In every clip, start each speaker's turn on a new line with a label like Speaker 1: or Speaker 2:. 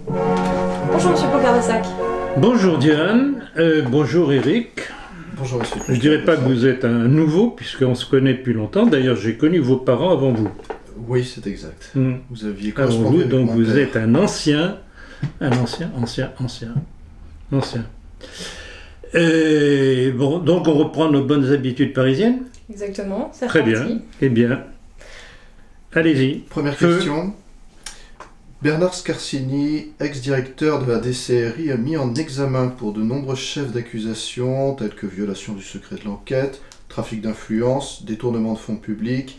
Speaker 1: Bonjour Monsieur Pocardessac.
Speaker 2: Bonjour Diane, bonjour Eric.
Speaker 3: Bonjour monsieur.
Speaker 2: Je dirais pas que vous êtes un nouveau, puisqu'on se connaît depuis longtemps. D'ailleurs, j'ai connu vos parents avant vous.
Speaker 3: Oui, c'est exact. Vous aviez
Speaker 2: Avant
Speaker 3: correspondu
Speaker 2: vous,
Speaker 3: avec
Speaker 2: donc
Speaker 3: mon
Speaker 2: vous
Speaker 3: père.
Speaker 2: êtes un ancien. Et bon, donc on reprend nos bonnes habitudes parisiennes.
Speaker 1: Exactement, c'est
Speaker 2: Très
Speaker 1: reparti.
Speaker 2: bien. Eh bien, allez-y.
Speaker 3: Première
Speaker 2: Feu.
Speaker 3: question. Bernard Scarsini, ex-directeur de la DCRI, a mis en examen pour de nombreux chefs d'accusation tels que violation du secret de l'enquête, trafic d'influence, détournement de fonds publics,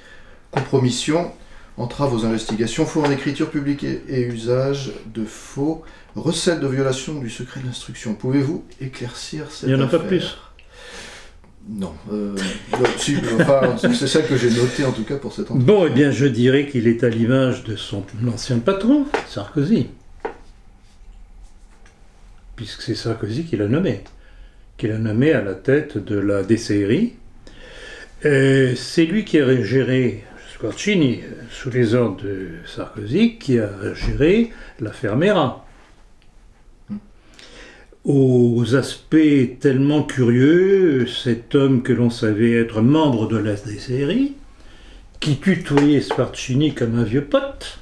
Speaker 3: compromission, entrave aux investigations, faux en écriture publique et usage de faux, recel de violation du secret de l'instruction. Pouvez-vous éclaircir cette
Speaker 2: Il n'y en a pas
Speaker 3: affaire?
Speaker 2: plus.
Speaker 3: Non. Si, enfin, c'est celle que j'ai notée en tout cas pour cette enquête.
Speaker 2: Bon, eh bien, je dirais qu'il est à l'image de son ancien patron, Sarkozy. Puisque c'est Sarkozy qui l'a nommé. Qui l'a nommé à la tête de la DCRI. C'est lui qui a géré, Squarcini, sous les ordres de Sarkozy, qui a géré l'affaire Mera. Aux aspects tellement curieux, cet homme que l'on savait être membre de la DCRI, qui tutoyait Squarcini comme un vieux pote.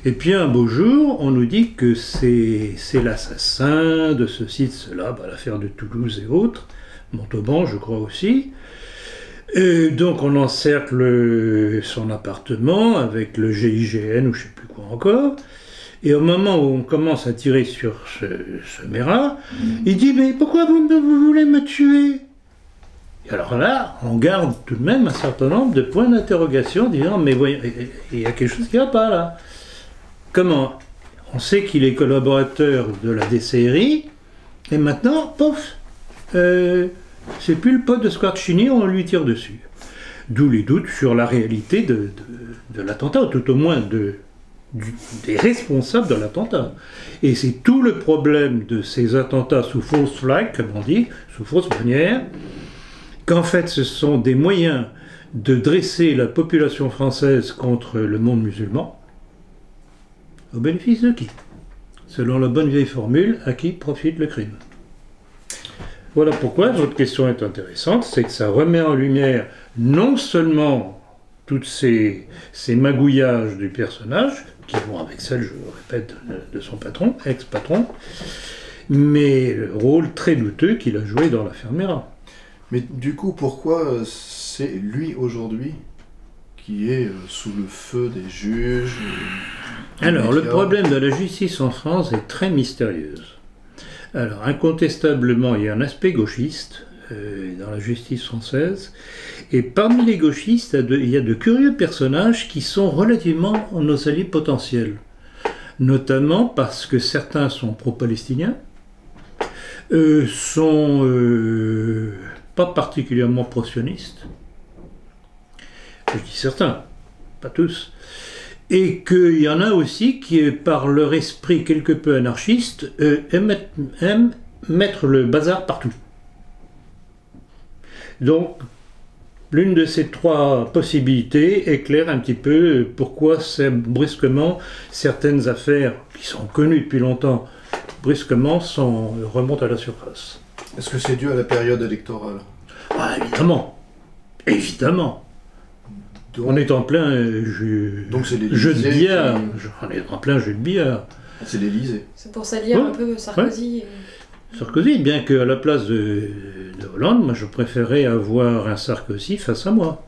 Speaker 2: Et puis un beau jour, on nous dit que c'est l'assassin de ceci, de cela, l'affaire de Toulouse et autres, Montauban je crois aussi. Et donc on encercle son appartement avec le GIGN ou je ne sais plus quoi encore. Et au moment où on commence à tirer sur ce Mera, il dit « Mais pourquoi vous voulez me tuer ?» Et alors là, on garde tout de même un certain nombre de points d'interrogation, disant « Mais voyons, il y a quelque chose qui ne va pas là. » Comment? On sait qu'il est collaborateur de la DCRI, et maintenant, pof, c'est plus le pote de Squarcini, on lui tire dessus. D'où les doutes sur la réalité de l'attentat, ou tout au moins des responsables de l'attentat. Et c'est tout le problème de ces attentats sous fausse flag, comme on dit, sous fausse bannière, qu'en fait ce sont des moyens de dresser la population française contre le monde musulman, au bénéfice de qui? Selon la bonne vieille formule, à qui profite le crime? Voilà pourquoi votre question est intéressante, c'est que ça remet en lumière non seulement tous ces magouillages du personnage, qui vont avec celle, je le répète, de son patron, ex-patron, mais le rôle très douteux qu'il a joué dans l'affaire Mera.
Speaker 3: Mais du coup, pourquoi c'est lui aujourd'hui qui est sous le feu des juges?
Speaker 2: Alors, le problème de la justice en France est très mystérieux. Alors, incontestablement, il y a un aspect gauchiste dans la justice française, et parmi les gauchistes, il y a de curieux personnages qui sont relativement nos alliés potentiels, notamment parce que certains sont pro-palestiniens, sont pas particulièrement pro-sionistes, je dis certains, pas tous, et qu'il y en a aussi qui, par leur esprit quelque peu anarchiste, aiment mettre le bazar partout. Donc, l'une de ces trois possibilités éclaire un petit peu pourquoi brusquement certaines affaires qui sont connues depuis longtemps, brusquement remontent à la surface.
Speaker 3: Est-ce que c'est dû à la période électorale?
Speaker 2: Ah, évidemment, évidemment.
Speaker 3: Donc,
Speaker 2: On est en plein
Speaker 3: donc c'est
Speaker 2: jeu de
Speaker 3: l'Élysée
Speaker 2: billard.
Speaker 3: qui-
Speaker 2: On est en plein jeu de billard.
Speaker 3: C'est l'Élysée.
Speaker 1: C'est pour salir
Speaker 2: Ouais,
Speaker 1: un peu Sarkozy. et-
Speaker 2: Sarkozy, bien qu'à la place de Hollande, moi je préférais avoir un Sarkozy face à moi,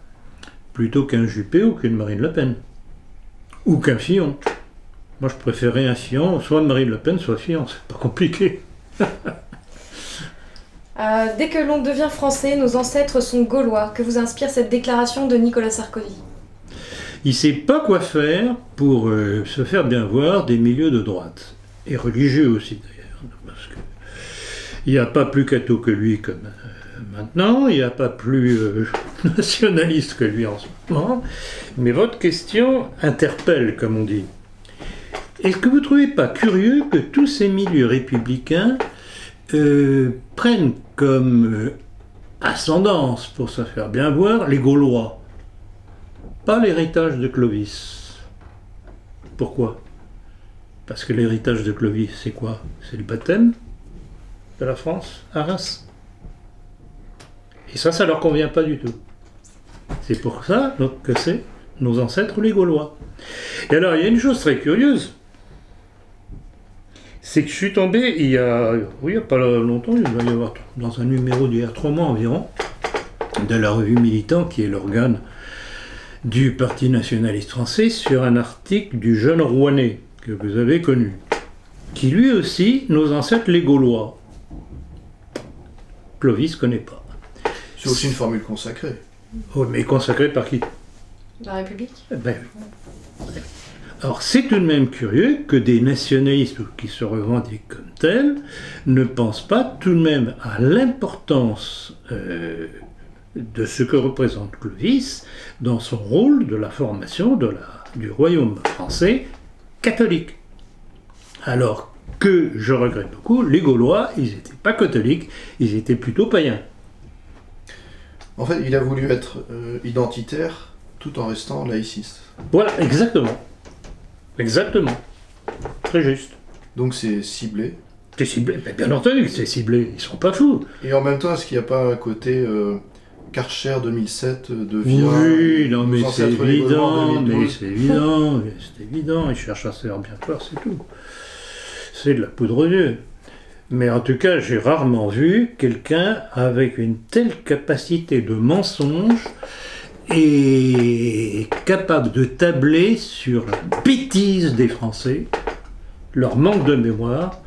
Speaker 2: plutôt qu'un Juppé ou qu'une Marine Le Pen, ou qu'un Fillon. Moi je préférais un Fillon, soit Marine Le Pen, soit Fillon, c'est pas compliqué.
Speaker 1: Dès que l'on devient français, nos ancêtres sont gaulois. Que vous inspire cette déclaration de Nicolas Sarkozy?
Speaker 2: Il sait pas quoi faire pour se faire bien voir des milieux de droite, et religieux aussi d'ailleurs, parce que il n'y a pas plus catho que lui comme maintenant, il n'y a pas plus nationaliste que lui en ce moment, mais votre question interpelle, comme on dit. Est-ce que vous ne trouvez pas curieux que tous ces milieux républicains prennent comme ascendance, pour se faire bien voir, les Gaulois, pas l'héritage de Clovis? Pourquoi? Parce que l'héritage de Clovis, c'est quoi? C'est le baptême de la France à Reims. Et ça leur convient pas du tout. C'est pour ça donc, que c'est nos ancêtres les Gaulois. Et alors, il y a une chose très curieuse, c'est que je suis tombé il y a pas longtemps, il doit y avoir dans un numéro d'il y a 3 mois environ, de la revue Militant, qui est l'organe du Parti nationaliste français, sur un article du jeune Rouennais, que vous avez connu, qui lui aussi, nos ancêtres les Gaulois. Clovis ne connaît pas.
Speaker 3: C'est aussi une formule consacrée.
Speaker 2: Oh, mais consacrée par qui?
Speaker 1: La République?
Speaker 2: Ben, alors c'est tout de même curieux que des nationalistes qui se revendiquent comme tels ne pensent pas tout de même à l'importance de ce que représente Clovis dans son rôle de la formation du royaume français catholique. Alors que, je regrette beaucoup, les Gaulois, ils n'étaient pas catholiques, ils étaient plutôt païens.
Speaker 3: En fait, il a voulu être identitaire tout en restant laïciste.
Speaker 2: Voilà, exactement. Exactement. Très juste.
Speaker 3: Donc c'est ciblé.
Speaker 2: C'est ciblé, bien entendu que c'est ciblé, ils sont pas fous.
Speaker 3: Et en même temps, est-ce qu'il n'y a pas un côté Karcher 2007 devient...
Speaker 2: Oui, non mais c'est évident, c'est évident, ils cherchent à se faire bien peur, c'est tout. C'est de la poudre aux yeux. Mais en tout cas, j'ai rarement vu quelqu'un avec une telle capacité de mensonge et capable de tabler sur la bêtise des Français, leur manque de mémoire.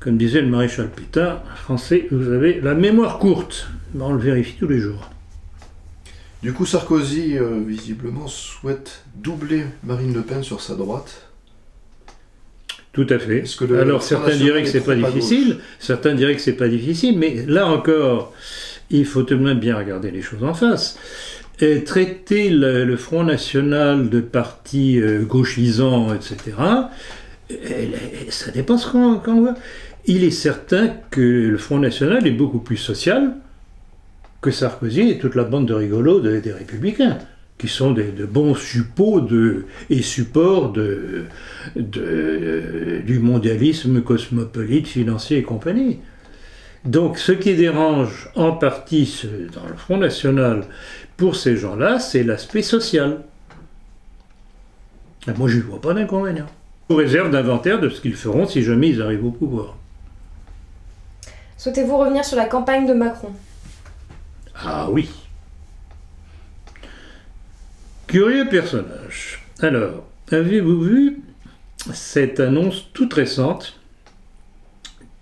Speaker 2: Comme disait le maréchal Pétain, Français, vous avez la mémoire courte. Ben, on le vérifie tous les jours.
Speaker 3: Du coup, Sarkozy, visiblement, souhaite doubler Marine Le Pen sur sa droite.
Speaker 2: Tout à fait. Alors certains diraient que c'est pas difficile, certains diraient que c'est pas difficile, mais là encore, il faut tout de même bien regarder les choses en face. Et traiter le Front National de parti gauchisant, etc., ça dépend ce qu'on voit. Il est certain que le Front National est beaucoup plus social que Sarkozy et toute la bande de rigolos des Républicains, qui sont de bons suppôts et supports du mondialisme cosmopolite, financier et compagnie. Donc ce qui dérange en partie dans le Front National pour ces gens-là, c'est l'aspect social. Et moi, je ne vois pas d'inconvénient. Sous réserve d'inventaire de ce qu'ils feront si jamais ils arrivent au pouvoir.
Speaker 1: Souhaitez-vous revenir sur la campagne de Macron?
Speaker 2: Ah oui. Curieux personnage. Alors, avez-vous vu cette annonce toute récente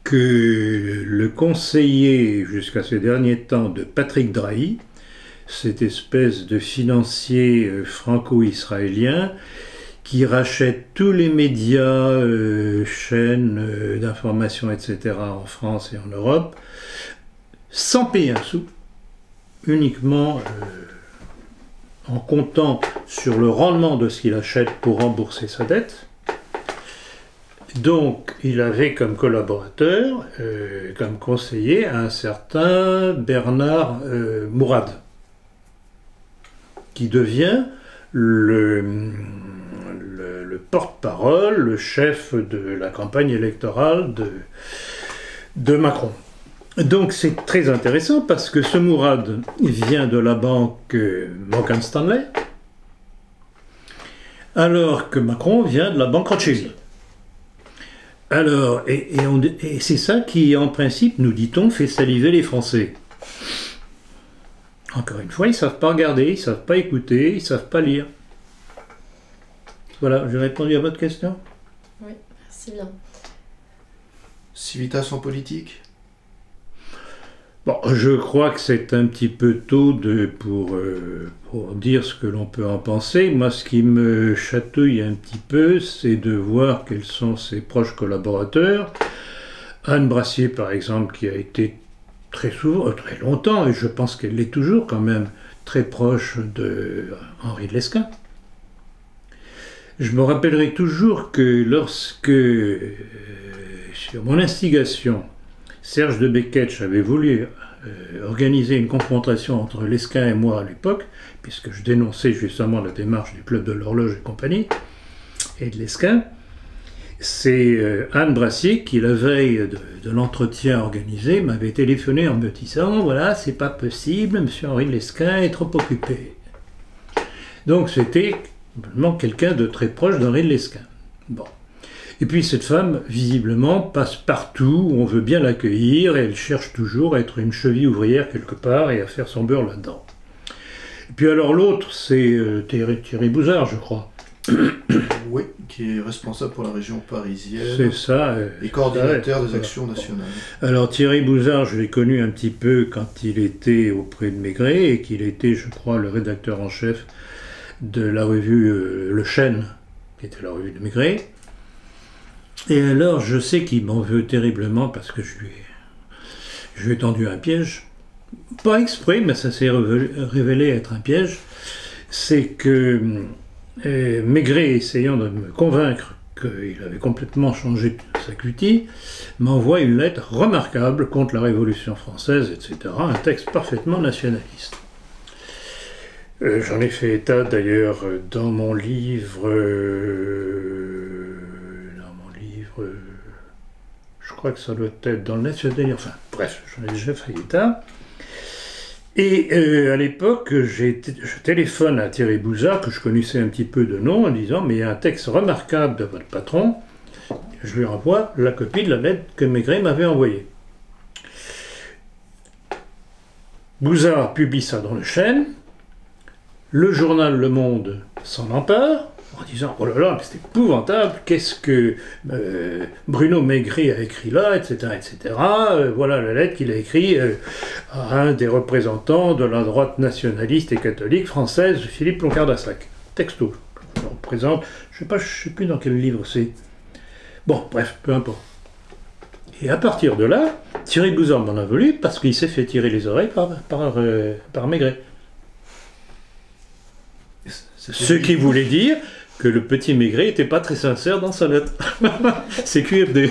Speaker 2: que le conseiller jusqu'à ces derniers temps de Patrick Drahi, cette espèce de financier franco-israélien qui rachète tous les médias, chaînes d'information, etc. en France et en Europe, sans payer un sou, uniquement en comptant sur le rendement de ce qu'il achète pour rembourser sa dette. Donc, il avait comme collaborateur, comme conseiller, un certain Bernard Mourad, qui devient le porte-parole, le chef de la campagne électorale de Macron. Donc c'est très intéressant parce que ce Mourad vient de la banque Morgan Stanley, alors que Macron vient de la banque Rothschild. Alors, et c'est ça qui, en principe, nous dit-on, fait saliver les Français. Encore une fois, ils ne savent pas regarder, ils ne savent pas écouter, ils ne savent pas lire. Voilà, j'ai répondu à votre question.
Speaker 1: Oui, merci bien.
Speaker 3: Civitas en politique?
Speaker 2: Bon, je crois que c'est un petit peu tôt pour dire ce que l'on peut en penser. Moi, ce qui me chatouille un petit peu, c'est de voir quels sont ses proches collaborateurs. Anne Brassier, par exemple, qui a été très longtemps, et je pense qu'elle l'est toujours quand même, très proche de Henri de Lesquen. Je me rappellerai toujours que lorsque, sur mon instigation, Serge de Beketch avait voulu organiser une confrontation entre Lesquen et moi à l'époque, puisque je dénonçais justement la démarche du Club de l'Horloge et compagnie, et de Lesquen, c'est Anne Brassier qui, la veille de l'entretien organisé, m'avait téléphoné en me disant « Voilà, c'est pas possible, M. Henri de Lesquen est trop occupé. » Donc c'était vraiment quelqu'un de très proche d'Henri de Lesquen. Bon. Et puis cette femme, visiblement, passe partout où on veut bien l'accueillir et elle cherche toujours à être une cheville ouvrière quelque part et à faire son beurre là-dedans. Et puis alors l'autre, c'est Thierry Bouzard, je crois.
Speaker 3: Oui, qui est responsable pour la région parisienne.
Speaker 2: C'est ça.
Speaker 3: Et coordinateur des actions nationales.
Speaker 2: Alors Thierry Bouzard, je l'ai connu un petit peu quand il était auprès de Maigret et qu'il était, je crois, le rédacteur en chef de la revue Le Chêne, qui était la revue de Maigret. Et alors, je sais qu'il m'en veut terriblement parce que je lui ai tendu un piège. Pas exprès, mais ça s'est révélé être un piège. C'est que Maigret, essayant de me convaincre qu'il avait complètement changé sa cutie, m'envoie une lettre remarquable contre la Révolution française, etc. Un texte parfaitement nationaliste. J'en ai fait état d'ailleurs dans mon livre... je crois que ça doit être dans le national... Enfin, bref, j'en ai déjà fait état. Et à l'époque, je téléphone à Thierry Bouzard, que je connaissais un petit peu de nom, en disant « Mais il y a un texte remarquable de votre patron. » Je lui envoie la copie de la lettre que Maigret m'avait envoyée. Bouzard publie ça dans le Chêne. Le journal Le Monde s'en empare, en disant « Oh là là, c'est épouvantable, qu'est-ce que Bruno Maigret a écrit là, etc. etc. Voilà la lettre qu'il a écrite à un des représentants de la droite nationaliste et catholique française, Philippe Loncard-d'Assac. » Texto. On présente, je sais plus dans quel livre c'est. Bon, bref, peu importe. Et à partir de là, Thierry Bouzard m'en a voulu parce qu'il s'est fait tirer les oreilles par Maigret. Ce qui voulait dire que le petit Maigret n'était pas très sincère dans sa lettre. C'est QFD.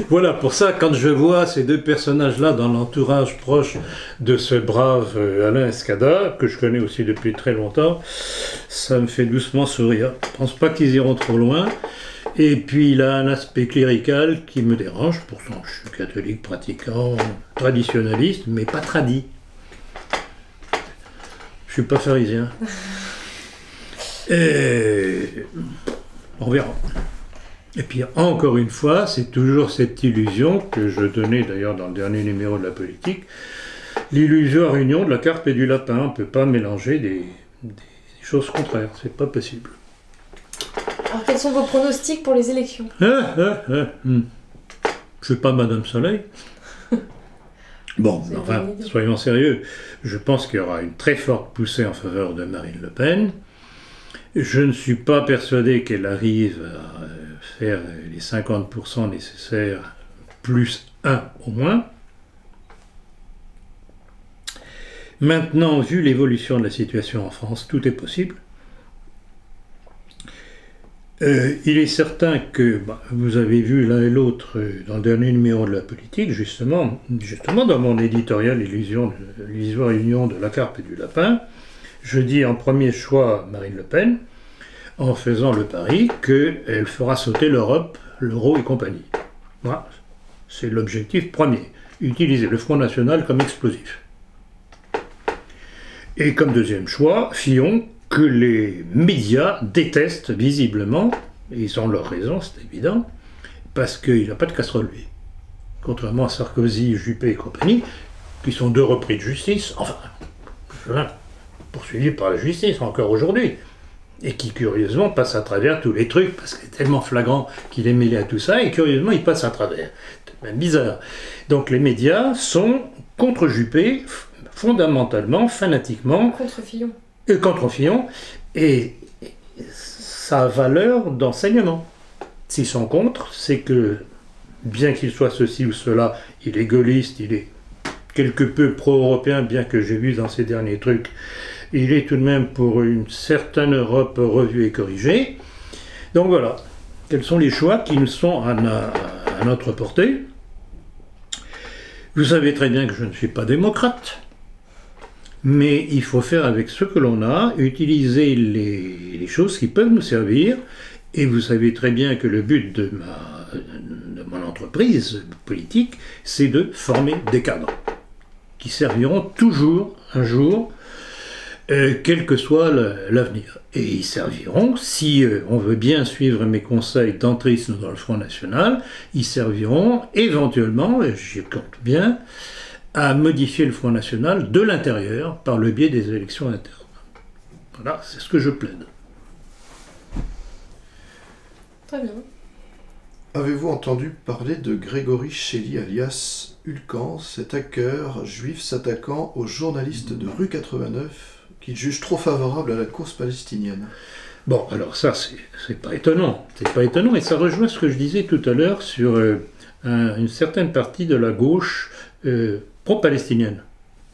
Speaker 2: Voilà, pour ça, quand je vois ces deux personnages-là dans l'entourage proche de ce brave Alain Escada, que je connais aussi depuis très longtemps, ça me fait doucement sourire. Je ne pense pas qu'ils iront trop loin. Et puis il a un aspect clérical qui me dérange. Pourtant, je suis catholique pratiquant, traditionnaliste, mais pas tradi. Je suis pas pharisien. Et on verra. Et puis encore une fois, c'est toujours cette illusion que je donnais d'ailleurs dans le dernier numéro de la politique, l'illusoire union de la carpe et du lapin. On ne peut pas mélanger des choses contraires, c'est pas possible.
Speaker 1: Alors quels sont vos pronostics pour les élections ?
Speaker 2: Je suis pas Madame Soleil. Bon, enfin, soyons sérieux. Je pense qu'il y aura une très forte poussée en faveur de Marine Le Pen. Je ne suis pas persuadé qu'elle arrive à faire les 50% nécessaires, plus 1 au moins. Maintenant, vu l'évolution de la situation en France, tout est possible. Il est certain que vous avez vu l'un et l'autre dans le dernier numéro de la politique, justement dans mon éditorial l'illusoire union de la carpe et du lapin, je dis en premier choix Marine Le Pen, en faisant le pari qu'elle fera sauter l'Europe, l'euro et compagnie. Voilà, c'est l'objectif premier, utiliser le Front National comme explosif. Et comme deuxième choix, Fillon, que les médias détestent visiblement, et ils ont leur raison, c'est évident, parce qu'il n'a pas de casserole, lui. Contrairement à Sarkozy, Juppé et compagnie, qui sont deux repris de justice, enfin, poursuivis par la justice encore aujourd'hui, et qui curieusement passent à travers tous les trucs, parce qu'il est tellement flagrant qu'il est mêlé à tout ça, et curieusement il passe à travers. C'est même bizarre. Donc les médias sont contre Juppé, fondamentalement, fanatiquement.
Speaker 1: Contre Fillon.
Speaker 2: Contre Fillon, et sa valeur d'enseignement. S'ils sont contre, c'est que, bien qu'il soit ceci ou cela, il est gaulliste, il est quelque peu pro-européen, bien que j'ai vu dans ces derniers trucs, il est tout de même pour une certaine Europe revue et corrigée. Donc voilà, quels sont les choix qui nous sont à notre portée. Vous savez très bien que je ne suis pas démocrate. Mais il faut faire avec ce que l'on a, utiliser les choses qui peuvent nous servir Et vous savez très bien que le but de mon entreprise politique, c'est de former des cadres qui serviront toujours, un jour, quel que soit l'avenir. Et ils serviront, si on veut bien suivre mes conseils d'entrisme dans le Front National, ils serviront éventuellement, et j'y compte bien, à modifier le Front National de l'intérieur par le biais des élections internes. Voilà, c'est ce que je plaide.
Speaker 1: Très bien.
Speaker 3: Avez-vous entendu parler de Grégory Shelley alias Hulkan, cet hacker juif s'attaquant aux journalistes de rue 89 qu'il juge trop favorable à la cause palestinienne?
Speaker 2: Bon, alors ça, c'est pas étonnant. C'est pas étonnant, et ça rejoint ce que je disais tout à l'heure sur une certaine partie de la gauche pro-palestinienne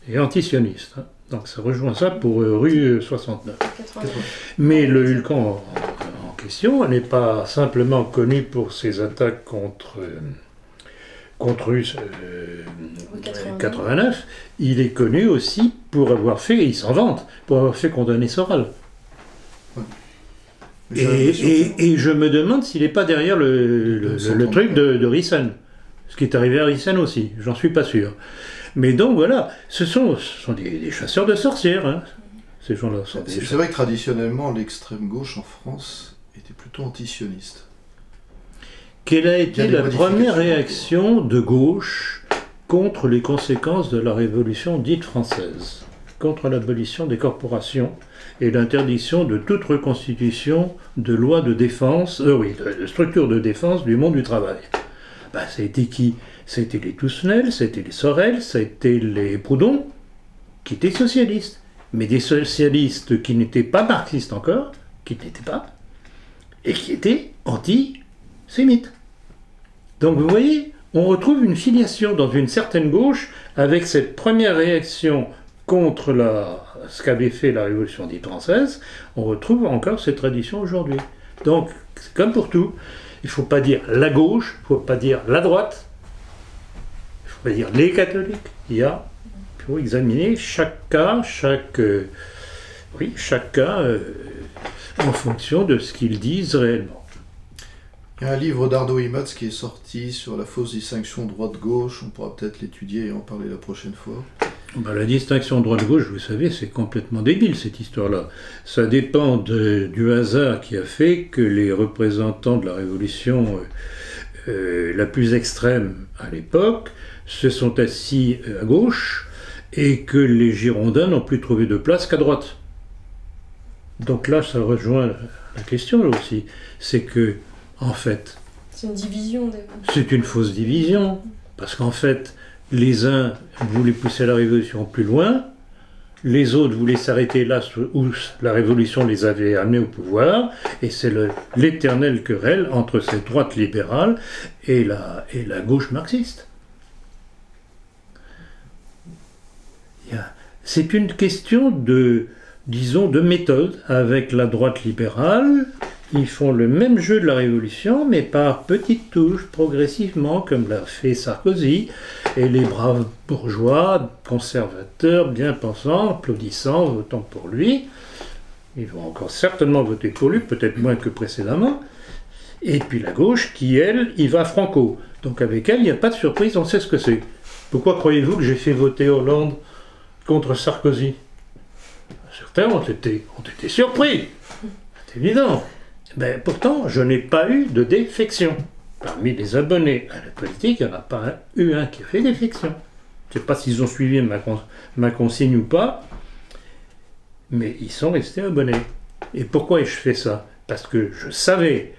Speaker 2: et anti-sioniste. Hein. Donc ça rejoint ça pour rue 69.
Speaker 1: 89.
Speaker 2: Mais le Hulkan en question n'est pas simplement connu pour ses attaques contre rue 89, il est connu aussi pour avoir fait, et il s'en vante, pour avoir fait condamner Soral. Et je me demande s'il n'est pas derrière le truc de Rissen. Ce qui est arrivé à Rissen aussi, j'en suis pas sûr. Mais donc voilà, ce sont des chasseurs de sorcières, hein, ces gens-là.
Speaker 3: C'est vrai que traditionnellement, l'extrême gauche en France était plutôt anti-sioniste.
Speaker 2: Quelle a été la première réaction de gauche contre les conséquences de la Révolution dite française, contre l'abolition des corporations et l'interdiction de toute reconstitution de loi de défense, de structure de défense du monde du travail? Ça a été qui? Ça a été les Toussenel, ça a été les Sorel, ça a été les Proudhon, qui étaient socialistes. Mais des socialistes qui n'étaient pas marxistes encore, qui n'étaient pas, et qui étaient anti-sémites. Donc vous voyez, on retrouve une filiation dans une certaine gauche avec cette première réaction contre ce qu'avait fait la Révolution dite française. On retrouve encore cette tradition aujourd'hui. Donc, c'est comme pour tout. Il ne faut pas dire la gauche, il ne faut pas dire la droite, il ne faut pas dire les catholiques. Il faut examiner chaque cas, en fonction de ce qu'ils disent réellement.
Speaker 3: Il y a un livre d'Arnaud Imatz qui est sorti sur la fausse distinction droite-gauche. On pourra peut-être l'étudier et en parler la prochaine fois.
Speaker 2: La distinction droite-gauche, vous savez, c'est complètement débile cette histoire-là. Ça dépend du hasard qui a fait que les représentants de la Révolution la plus extrême à l'époque se sont assis à gauche et que les Girondins n'ont plus trouvé de place qu'à droite. Donc là, ça rejoint la question là aussi. C'est que, en fait,
Speaker 1: c'est une division.
Speaker 2: C'est une fausse division. Parce qu'en fait, les uns voulaient pousser la Révolution plus loin, les autres voulaient s'arrêter là où la Révolution les avait amenés au pouvoir, et c'est l'éternelle querelle entre cette droite libérale et la gauche marxiste. C'est une question de méthode avec la droite libérale. Ils font le même jeu de la Révolution, mais par petites touches, progressivement, comme l'a fait Sarkozy, et les braves bourgeois, conservateurs, bien pensants, applaudissant, votant pour lui. Ils vont encore certainement voter pour lui, peut-être moins que précédemment. Et puis la gauche, qui, elle, y va franco. Donc avec elle, il n'y a pas de surprise, on sait ce que c'est. Pourquoi croyez-vous que j'ai fait voter Hollande contre Sarkozy? Certains ont été surpris, c'est évident. Pourtant, je n'ai pas eu de défection. Parmi les abonnés à la politique, il n'y en a pas eu un qui a fait défection. Je ne sais pas s'ils ont suivi ma consigne ou pas, mais ils sont restés abonnés. Et pourquoi je fais ça? Parce que je savais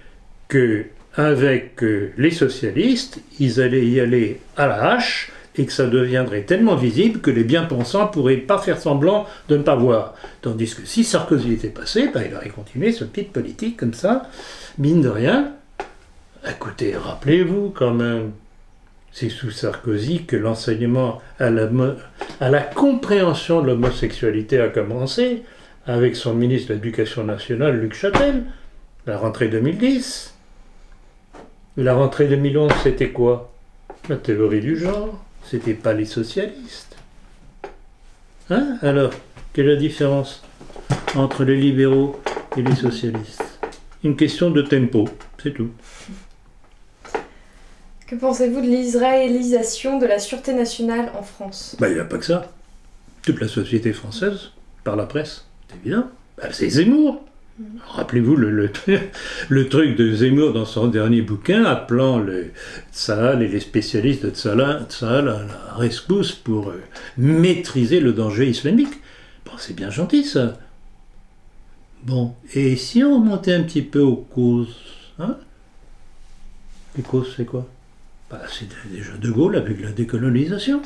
Speaker 2: qu'avec les socialistes, ils allaient y aller à la hache, et que ça deviendrait tellement visible que les bien-pensants ne pourraient pas faire semblant de ne pas voir. Tandis que si Sarkozy était passé, il aurait continué ce petite politique comme ça, mine de rien. Écoutez, rappelez-vous quand même, c'est sous Sarkozy que l'enseignement à la compréhension de l'homosexualité a commencé, avec son ministre de l'Éducation nationale, Luc Châtel, la rentrée 2010. La rentrée 2011, c'était quoi? La théorie du genre. C'était pas les socialistes. Hein? Alors, quelle est la différence entre les libéraux et les socialistes? une question de tempo, c'est tout.
Speaker 1: Que pensez-vous de l'israélisation de la sûreté nationale en France?
Speaker 2: Il n'y a pas que ça. Toute la société française, par la presse, c'est évident. C'est Zemmour. Rappelez-vous le truc de Zemmour dans son dernier bouquin, appelant le Tsahal et les spécialistes de Tsahal à la rescousse pour maîtriser le danger islamique. Bon, c'est bien gentil ça. Bon, et si on remontait un petit peu aux causes, hein? Les causes, c'est quoi? C'est déjà De Gaulle avec la décolonisation.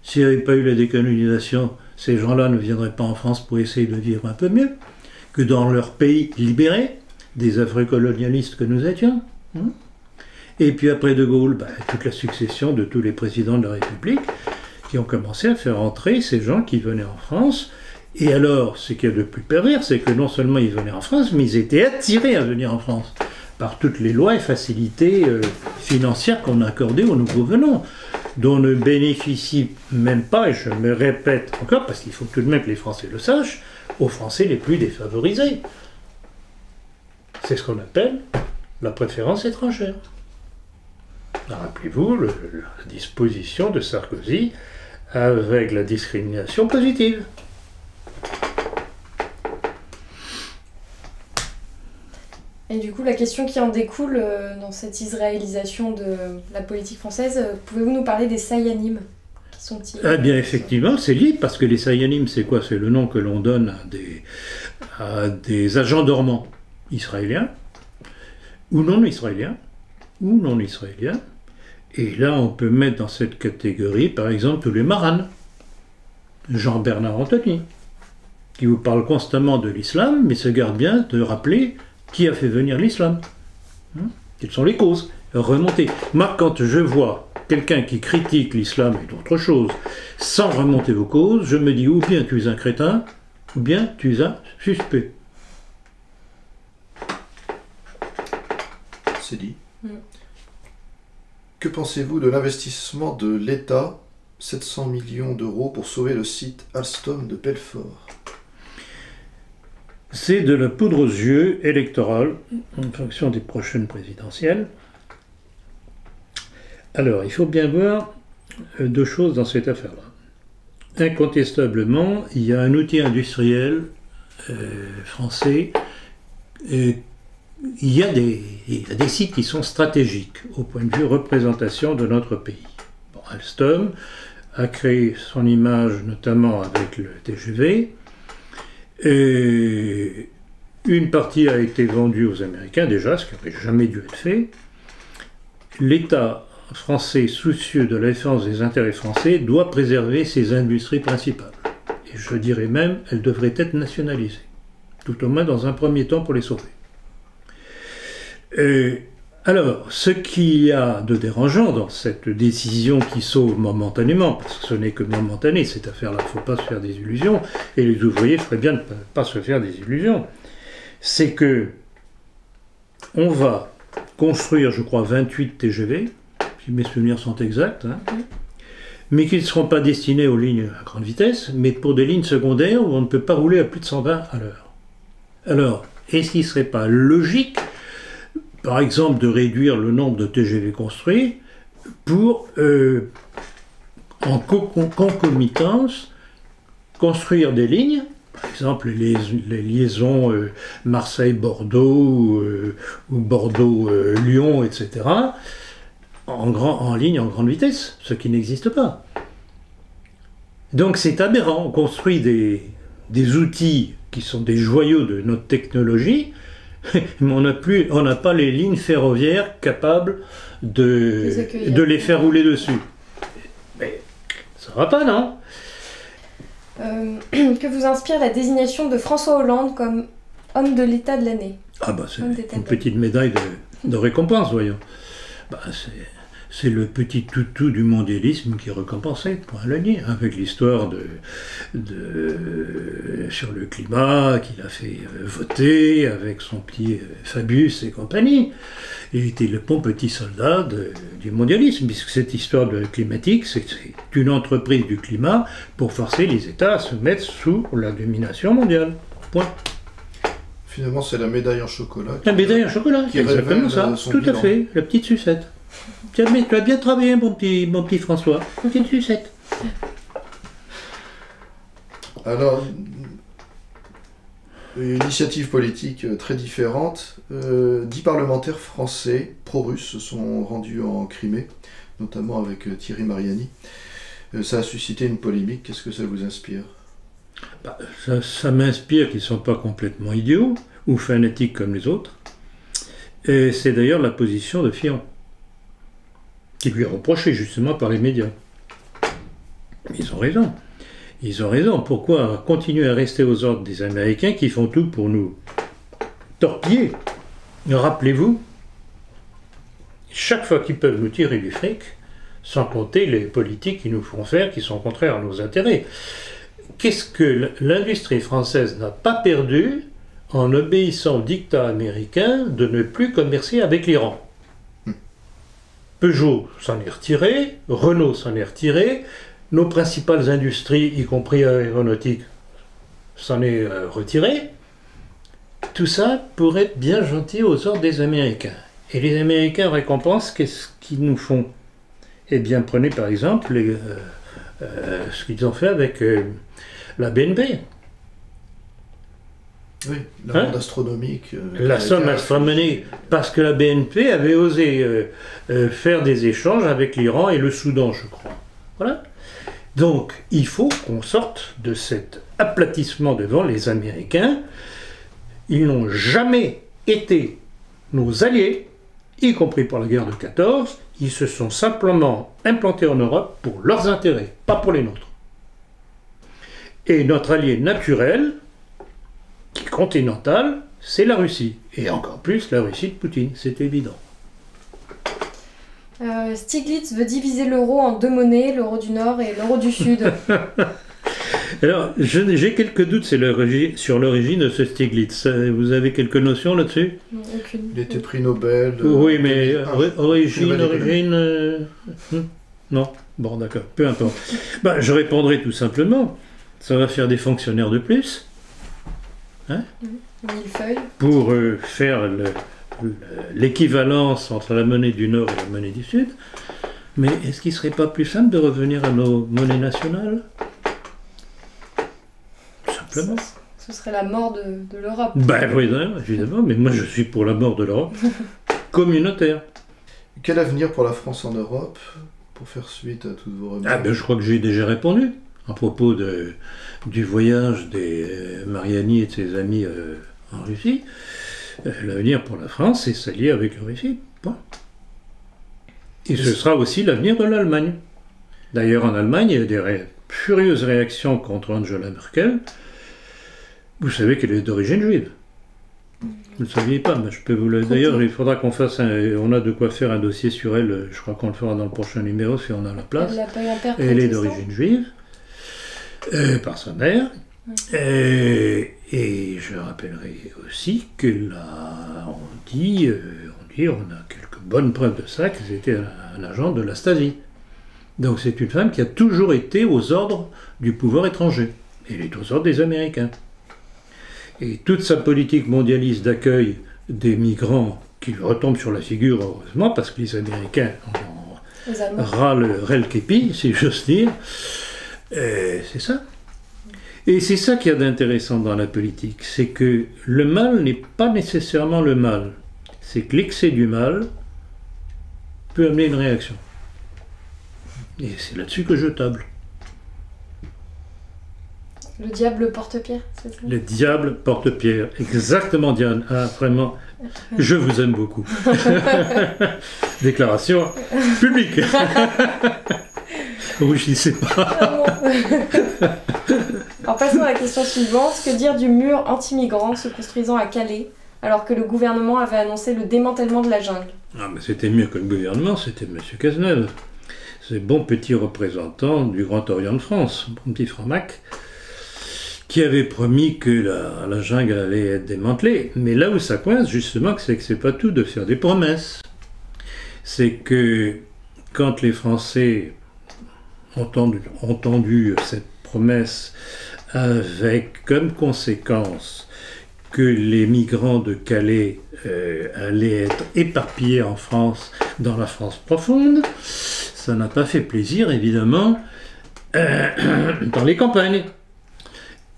Speaker 2: S'il n'y avait pas eu la décolonisation, ces gens-là ne viendraient pas en France pour essayer de vivre un peu mieux que dans leur pays libéré, des afro-colonialistes que nous étions. Hein? Et puis après De Gaulle, toute la succession de tous les présidents de la République qui ont commencé à faire entrer ces gens qui venaient en France. Et alors, ce qu'il y a de plus pervers, c'est que non seulement ils venaient en France, mais ils étaient attirés à venir en France par toutes les lois et facilités financières qu'on a accordées aux nouveaux venants, dont ne bénéficient même pas, et je me répète encore, parce qu'il faut tout de même que les Français le sachent, aux Français les plus défavorisés. C'est ce qu'on appelle la préférence étrangère. Rappelez-vous la disposition de Sarkozy avec la discrimination positive.
Speaker 1: Et du coup, la question qui en découle dans cette israélisation de la politique française, pouvez-vous nous parler des Sayanim? Qui sont-ils?
Speaker 2: Eh bien, effectivement, c'est lié, parce que les Sayanim, c'est quoi? C'est le nom que l'on donne à des agents dormants israéliens, ou non israéliens, Et là, on peut mettre dans cette catégorie, par exemple, tous les Maran, Jean-Bernard Anthony, qui vous parle constamment de l'islam, mais se garde bien de rappeler qui a fait venir l'islam. Quelles sont les causes? Remonter. Moi, quand je vois quelqu'un qui critique l'islam et d'autres choses, sans remonter aux causes, je me dis ou bien tu es un crétin, ou bien tu es un suspect.
Speaker 3: C'est dit. Que pensez-vous de l'investissement de l'État, 700 millions d'euros, pour sauver le site Alstom de Belfort?
Speaker 2: C'est de la poudre aux yeux électorale en fonction des prochaines présidentielles. Alors, il faut bien voir deux choses dans cette affaire-là. Incontestablement, il y a un outil industriel français. Il y a des sites qui sont stratégiques au point de vue représentation de notre pays. Bon, Alstom a créé son image notamment avec le TGV. Et une partie a été vendue aux Américains déjà, ce qui n'aurait jamais dû être fait. L'État français, soucieux de la défense des intérêts français, doit préserver ses industries principales. Et je dirais même, elles devraient être nationalisées, tout au moins dans un premier temps pour les sauver. Alors, ce qu'il y a de dérangeant dans cette décision qui sauve momentanément, parce que ce n'est que momentané cette affaire-là, il ne faut pas se faire des illusions, et les ouvriers feraient bien de ne pas se faire des illusions, c'est que on va construire, je crois, 28 TGV, si mes souvenirs sont exacts, mais qui ne seront pas destinés aux lignes à grande vitesse, mais pour des lignes secondaires où on ne peut pas rouler à plus de 120 à l'heure. Alors, est-ce qu'il ne serait pas logique, par exemple, de réduire le nombre de TGV construits pour, en concomitance, construire des lignes, par exemple les liaisons Marseille-Bordeaux ou Bordeaux-Lyon, etc., en ligne en grande vitesse, ce qui n'existe pas. Donc c'est aberrant, on construit des outils qui sont des joyaux de notre technologie, mais on n'a pas les lignes ferroviaires capables de les faire rouler dessus. Mais ça va pas, non?
Speaker 1: Que vous inspire la désignation de François Hollande comme homme de l'État de l'année?
Speaker 2: Ah bah c'est une petite médaille de récompense, voyons. Bah, c'est le petit toutou du mondialisme qui est récompensé, point à la ligne, avec l'histoire sur le climat qu'il a fait voter, avec son petit Fabius et compagnie. Il était le bon petit soldat du mondialisme, puisque cette histoire climatique, c'est une entreprise du climat pour forcer les États à se mettre sous la domination mondiale. Point.
Speaker 3: Finalement, c'est la médaille en chocolat.
Speaker 2: La médaille en chocolat,
Speaker 3: qui
Speaker 2: c'est exactement
Speaker 3: révèle
Speaker 2: ça,
Speaker 3: son
Speaker 2: tout à
Speaker 3: bilan.
Speaker 2: fait, la petite sucette. Tu as bien travaillé, mon petit François, une petite sucette.
Speaker 3: Alors, une initiative politique très différente. 10 parlementaires français pro-russes se sont rendus en Crimée, notamment avec Thierry Mariani. Ça a suscité une polémique. Qu'est-ce que ça vous inspire?
Speaker 2: Bah, ça m'inspire qu'ils ne sont pas complètement idiots ou fanatiques comme les autres. Et c'est d'ailleurs la position de Fillon, qui lui est reprochée justement par les médias. Ils ont raison. Ils ont raison. Pourquoi continuer à rester aux ordres des Américains qui font tout pour nous torpiller? Rappelez-vous, chaque fois qu'ils peuvent nous tirer du fric, sans compter les politiques qu'ils nous font faire qui sont contraires à nos intérêts. Qu'est-ce que l'industrie française n'a pas perdu en obéissant au dictat américain de ne plus commercer avec l'Iran? Peugeot s'en est retiré, Renault s'en est retiré, nos principales industries, y compris aéronautiques, s'en est retiré. Tout ça pour être bien gentil aux ordres des Américains. Et les Américains récompensent, qu'est-ce qu'ils nous font? Eh bien, prenez par exemple ce qu'ils ont fait avec la BNP.
Speaker 3: Oui, l'amende astronomique.
Speaker 2: La somme astronomique, parce que la BNP avait osé faire des échanges avec l'Iran et le Soudan, je crois. Voilà. Donc, il faut qu'on sorte de cet aplatissement devant les Américains. Ils n'ont jamais été nos alliés, y compris pour la guerre de 14. Ils se sont simplement implantés en Europe pour leurs intérêts, pas pour les nôtres. Et notre allié naturel, qui est continental, c'est la Russie. Et encore plus la Russie de Poutine, c'est évident.
Speaker 1: Stiglitz veut diviser l'euro en deux monnaies, l'euro du Nord et l'euro du Sud.
Speaker 2: Alors, j'ai quelques doutes sur l'origine de ce Stiglitz. Vous avez quelques notions là-dessus?
Speaker 1: Aucune.
Speaker 3: Il était prix Nobel.
Speaker 2: Oui, mais origine... Non? Bon, d'accord, peu importe. Ben, je répondrai tout simplement, ça va faire des fonctionnaires de plus, hein,
Speaker 1: Millefeuille.
Speaker 2: pour faire l'équivalence entre la monnaie du Nord et la monnaie du Sud. Mais est-ce qu'il ne serait pas plus simple de revenir à nos monnaies nationales? Tout simplement.
Speaker 1: Ce serait la mort de l'Europe.
Speaker 2: Ben oui, évidemment, mais moi je suis pour la mort de l'Europe communautaire.
Speaker 3: Quel avenir pour la France en Europe, pour faire suite à toutes vos remarques?
Speaker 2: Ah ben je crois que j'ai déjà répondu à propos du voyage des Mariani et de ses amis en Russie. L'avenir pour la France, c'est s'allier avec la Russie. Point. Et ce sera aussi l'avenir de l'Allemagne. D'ailleurs, en Allemagne, il y a des furieuses réactions contre Angela Merkel. Vous savez qu'elle est d'origine juive. Vous ne le saviez pas, mais je peux vous le... D'ailleurs, il faudra qu'on fasse on a de quoi faire un dossier sur elle, je crois qu'on le fera dans le prochain numéro si on a la place.
Speaker 1: Elle n'a pas eu un père
Speaker 2: Elle est
Speaker 1: protestant
Speaker 2: d'origine juive, par sa mère. Et je rappellerai aussi que là, on dit, on a quelques bonnes preuves de ça, qu'elle était un agent de la Stasi. Donc c'est une femme qui a toujours été aux ordres du pouvoir étranger. Elle est aux ordres des Américains. Et toute sa politique mondialiste d'accueil des migrants qui lui retombe sur la figure, heureusement, parce que les Américains en râlent rel-képi, si j'ose dire, c'est ça. Et c'est ça qu'il y a d'intéressant dans la politique, c'est que le mal n'est pas nécessairement le mal. C'est que l'excès du mal peut amener une réaction. Et c'est là-dessus que je table.
Speaker 1: Le diable porte-pierre, c'est ça?
Speaker 2: Le diable porte-pierre. Exactement, Diane. Ah, vraiment, je vous aime beaucoup. Déclaration publique. Rougissez pas.
Speaker 1: Alors passons à la question suivante. Que dire du mur anti-migrants se construisant à Calais alors que le gouvernement avait annoncé le démantèlement de la jungle?
Speaker 2: Ah, mais c'était mieux que le gouvernement, c'était M. Cazeneuve. C'est bon petit représentant du Grand Orient de France, bon petit Franc-Mac, qui avait promis que la jungle allait être démantelée. Mais là où ça coince, justement, c'est que c'est pas tout de faire des promesses. C'est que quand les Français ont entendu cette promesse avec comme conséquence que les migrants de Calais allaient être éparpillés en France, dans la France profonde. Ça n'a pas fait plaisir, évidemment, dans les campagnes.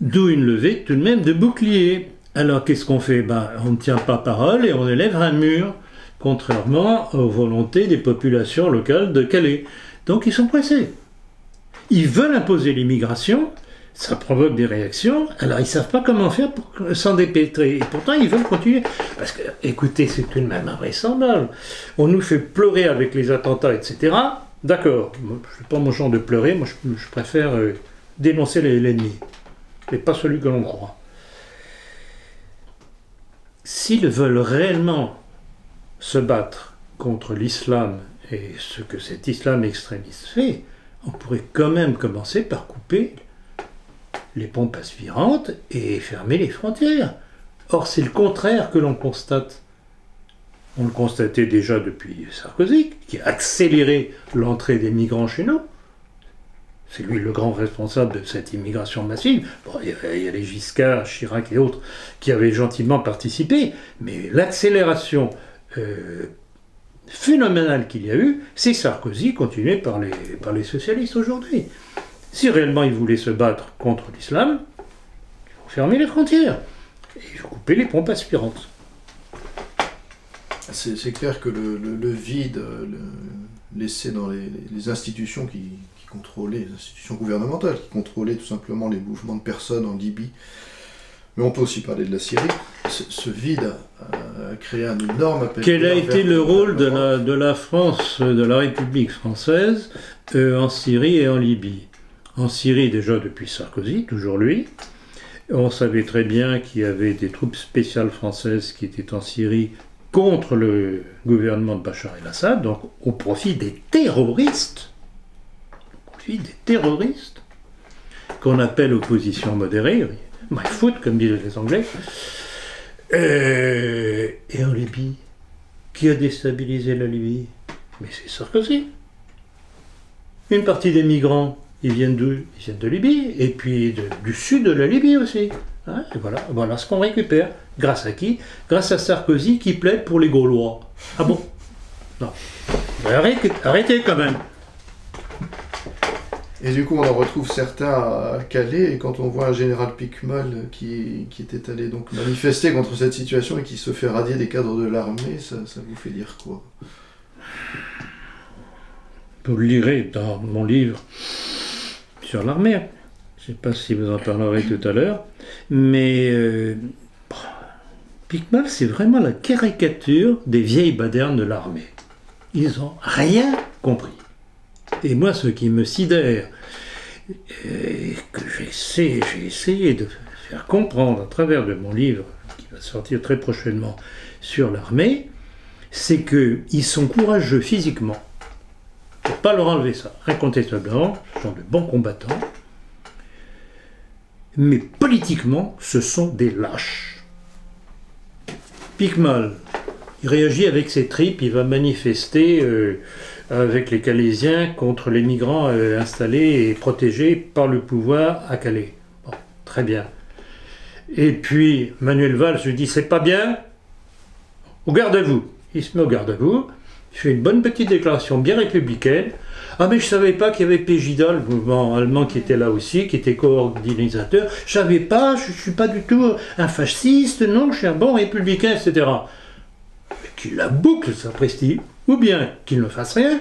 Speaker 2: D'où une levée tout de même de boucliers. Alors qu'est-ce qu'on fait? On ne tient pas parole et on élève un mur, contrairement aux volontés des populations locales de Calais. Donc ils sont pressés. Ils veulent imposer l'immigration, ça provoque des réactions, alors ils ne savent pas comment faire pour s'en dépêtrer. Et pourtant ils veulent continuer. Parce que, écoutez, c'est tout de même invraisemblable. On nous fait pleurer avec les attentats, etc. D'accord, je n'ai pas mon genre de pleurer, moi je préfère dénoncer l'ennemi, mais pas celui que l'on croit. S'ils veulent réellement se battre contre l'islam et ce que cet islam extrémiste fait, on pourrait quand même commencer par couper les pompes aspirantes et fermer les frontières. Or, c'est le contraire que l'on constate. On le constatait déjà depuis Sarkozy, qui a accéléré l'entrée des migrants chez nous. C'est lui le grand responsable de cette immigration massive. Bon, il y a les Giscard, Chirac et autres qui avaient gentiment participé, mais l'accélération phénoménale qu'il y a eu, c'est Sarkozy continué par les socialistes aujourd'hui. Si réellement ils voulaient se battre contre l'islam, il faut fermer les frontières et il faut couper les pompes aspirantes.
Speaker 3: C'est clair que le vide laissé dans les institutions qui contrôlaient, les institutions gouvernementales, qui contrôlaient tout simplement les mouvements de personnes en Libye, mais on peut aussi parler de la Syrie, ce vide a créé un énorme appel.
Speaker 2: Quel a été le rôle de la France, de la République française, en Syrie et en Libye? En Syrie, déjà depuis Sarkozy, toujours lui. On savait très bien qu'il y avait des troupes spéciales françaises qui étaient en Syrie contre le gouvernement de Bachar el-Assad, donc au profit des terroristes, qu'on appelle opposition modérée, my foot, comme disent les Anglais. Et en Libye, qui a déstabilisé la Libye? Mais c'est Sarkozy. Une partie des migrants, ils viennent d'où? Ils viennent de Libye, et puis du sud de la Libye aussi. Hein, et voilà ce qu'on récupère. Grâce à qui? Grâce à Sarkozy qui plaide pour les Gaulois. Ah bon? Non. Arrêtez quand même.
Speaker 3: Et du coup, on en retrouve certains à Calais, et quand on voit un général Picmal qui était allé donc manifester contre cette situation et qui se fait radier des cadres de l'armée, ça vous fait dire quoi?
Speaker 2: Vous le lirez dans mon livre sur l'armée. Je ne sais pas si vous en parlerez tout à l'heure, mais Picmal, c'est vraiment la caricature des vieilles badernes de l'armée. Ils n'ont rien compris. Et moi, ce qui me sidère, et que j'ai essayé de faire comprendre à travers de mon livre, qui va sortir très prochainement sur l'armée, c'est qu'ils sont courageux physiquement. Il ne faut pas leur enlever ça. Incontestablement, ce sont de bons combattants. Mais politiquement, ce sont des lâches. Picmal, il réagit avec ses tripes, il va manifester avec les Calaisiens contre les migrants installés et protégés par le pouvoir à Calais. Bon, très bien. Et puis Manuel Valls lui dit c'est pas bien, au garde à vous. Il se met au garde à vous, il fait une bonne petite déclaration bien républicaine. Ah mais je savais pas qu'il y avait Pegida, le mouvement allemand qui était là aussi, qui était co-organisateur. Je savais pas, je suis pas du tout un fasciste, non, je suis un bon républicain, etc. Mais qu'il la boucle, sa prestige. Ou bien qu'il ne fasse rien,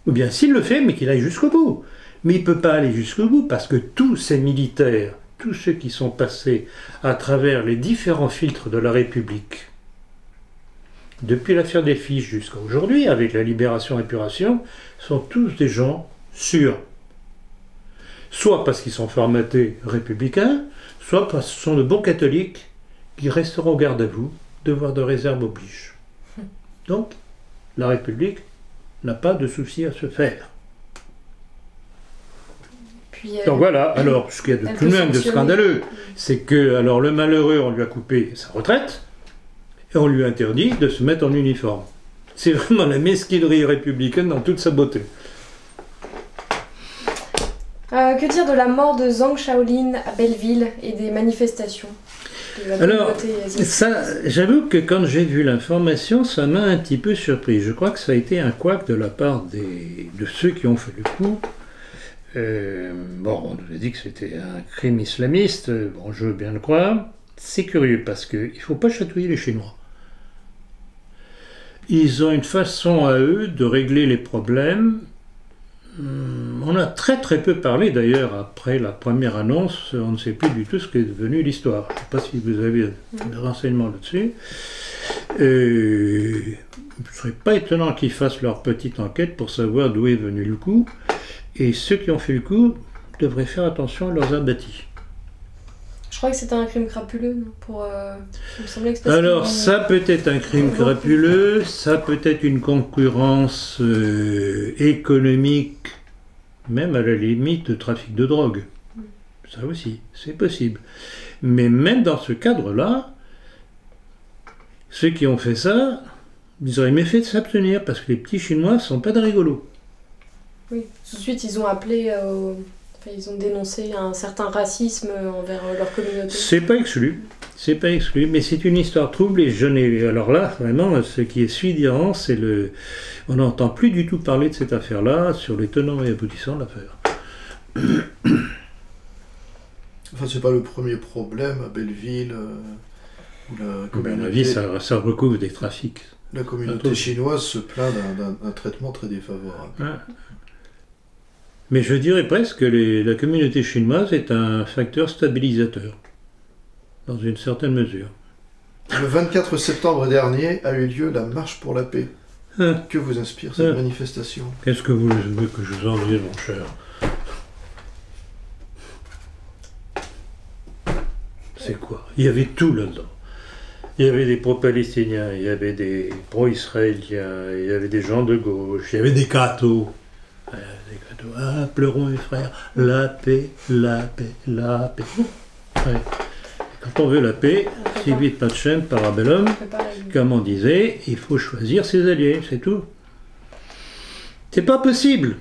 Speaker 2: ou bien s'il le fait, mais qu'il aille jusqu'au bout. Mais il ne peut pas aller jusqu'au bout parce que tous ces militaires, tous ceux qui sont passés à travers les différents filtres de la République, depuis l'affaire des fiches jusqu'à aujourd'hui, avec la libération-épuration, sont tous des gens sûrs. Soit parce qu'ils sont formatés républicains, soit parce que ce sont de bons catholiques qui resteront au garde à vous, devoir de réserve oblige. Donc, la République n'a pas de souci à se faire.
Speaker 1: Puis,
Speaker 2: donc voilà, alors ce qu'il y a de tout de même de scandaleux, c'est que alors le malheureux, on lui a coupé sa retraite, et on lui a interdit de se mettre en uniforme. C'est vraiment la mesquinerie républicaine dans toute sa beauté.
Speaker 1: Que dire de la mort de Zhang Shaolin à Belleville et des manifestations la
Speaker 2: Alors,
Speaker 1: communauté asiatique.
Speaker 2: ça, j'avoue que quand j'ai vu l'information, ça m'a un petit peu surpris. Je crois que ça a été un couac de la part de ceux qui ont fait le coup. Bon, on nous a dit que c'était un crime islamiste. Bon, je veux bien le croire. C'est curieux parce qu'il ne faut pas chatouiller les Chinois. Ils ont une façon à eux de régler les problèmes. On a très très peu parlé d'ailleurs après la première annonce, on ne sait plus du tout ce qu'est devenu l'histoire. Je ne sais pas si vous avez des renseignements là-dessus. Ce ne serait pas étonnant qu'ils fassent leur petite enquête pour savoir d'où est venu le coup. Et ceux qui ont fait le coup devraient faire attention à leurs abattis.
Speaker 1: Je crois que c'était un crime crapuleux, non il me semblait que c'était
Speaker 2: Alors ça peut être un crime crapuleux, ça peut être une concurrence économique, même à la limite de trafic de drogue. Ça aussi, c'est possible. Mais même dans ce cadre-là, ceux qui ont fait ça, ils auraient mieux fait de s'abstenir, parce que les petits Chinois ne sont pas de rigolos.
Speaker 1: Oui, tout de suite ils ont appelé... ils ont dénoncé un certain racisme envers leur communauté.
Speaker 2: C'est pas exclu, mais c'est une histoire trouble et je n'ai... Alors là, vraiment, ce qui est sidérant, c'est le... On n'entend plus du tout parler de cette affaire-là, sur les tenants et aboutissants de l'affaire.
Speaker 3: Enfin, c'est pas le premier problème à Belleville, où la communauté...
Speaker 2: À mon avis, ça recouvre des trafics.
Speaker 3: La communauté chinoise se plaint d'un traitement très défavorable.
Speaker 2: Ah. Mais je dirais presque que la communauté chinoise est un facteur stabilisateur, dans une certaine mesure.
Speaker 3: Le 24 septembre dernier a eu lieu la Marche pour la paix. Que vous inspire cette manifestation?
Speaker 2: Qu'est-ce que vous voulez que je vous en dise, mon cher? C'est quoi? Il y avait tout là-dedans. Il y avait des pro-palestiniens, il y avait des pro-israéliens, il y avait des gens de gauche, il y avait des cathos. Ah, pleurons mes frères, la paix, la paix, la paix. Ouais. Quand on veut la paix, si vite pas de chaîne, parabellum, comme on disait, il faut choisir ses alliés, c'est tout. C'est pas possible.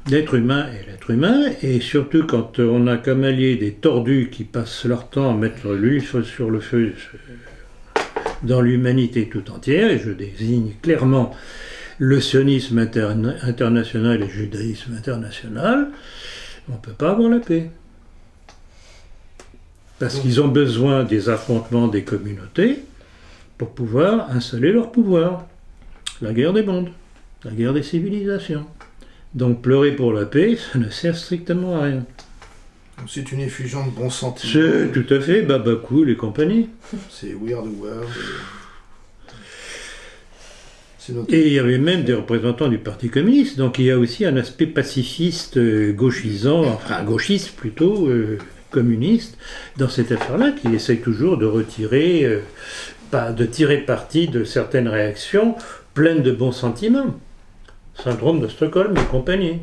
Speaker 2: L'être humain est l'être humain, et surtout quand on a comme allié des tordus qui passent leur temps à mettre l'huile sur le feu dans l'humanité tout entière, et je désigne clairement le sionisme international et le judaïsme international, on ne peut pas avoir la paix. Parce qu'ils ont besoin des affrontements des communautés pour pouvoir installer leur pouvoir. La guerre des mondes, la guerre des civilisations. Donc pleurer pour la paix, ça ne sert strictement à rien.
Speaker 3: C'est une effusion de bons sentiments.
Speaker 2: C'est tout à fait Baba Cool et compagnie.
Speaker 3: C'est Weird World.
Speaker 2: Et il y avait même des représentants du Parti communiste, donc il y a aussi un aspect pacifiste, gauchisant, enfin gauchiste plutôt, communiste, dans cette affaire-là, qui essaye toujours de retirer, de tirer parti de certaines réactions pleines de bons sentiments. Syndrome de Stockholm et compagnie.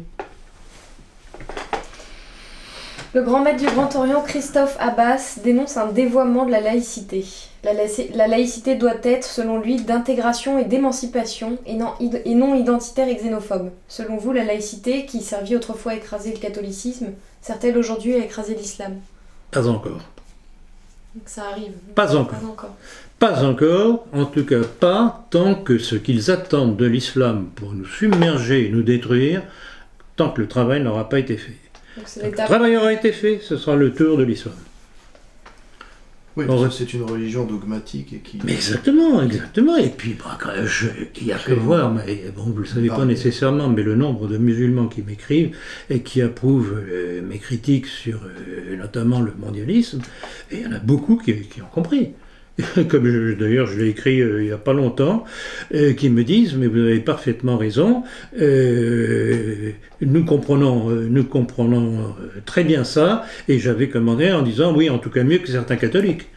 Speaker 1: Le grand maître du Grand Orient, Christophe Abbas, dénonce un dévoiement de la laïcité. La laïcité doit être, selon lui, d'intégration et d'émancipation, et non identitaire et xénophobe. Selon vous, la laïcité, qui servit autrefois à écraser le catholicisme, sert-elle aujourd'hui à écraser l'islam?
Speaker 2: Pas encore.
Speaker 1: Donc ça arrive.
Speaker 2: Pas encore.
Speaker 1: Pas encore.
Speaker 2: Pas encore, en tout cas pas tant que ce qu'ils attendent de l'islam pour nous submerger et nous détruire, tant que le travail n'aura pas été fait.
Speaker 1: Donc
Speaker 2: le travail aura été fait, ce sera le tour de l'islam.
Speaker 3: Oui, c'est une religion dogmatique et qui...
Speaker 2: Mais exactement. Et puis, il n'y a que voir, mais bon, vous ne le savez pas nécessairement, mais le nombre de musulmans qui m'écrivent et qui approuvent mes critiques sur notamment le mondialisme, et il y en a beaucoup qui ont compris. Comme d'ailleurs je l'ai écrit il n'y a pas longtemps, qui me disent, mais vous avez parfaitement raison, nous comprenons très bien ça, et j'avais commandé en disant, oui, en tout cas mieux que certains catholiques.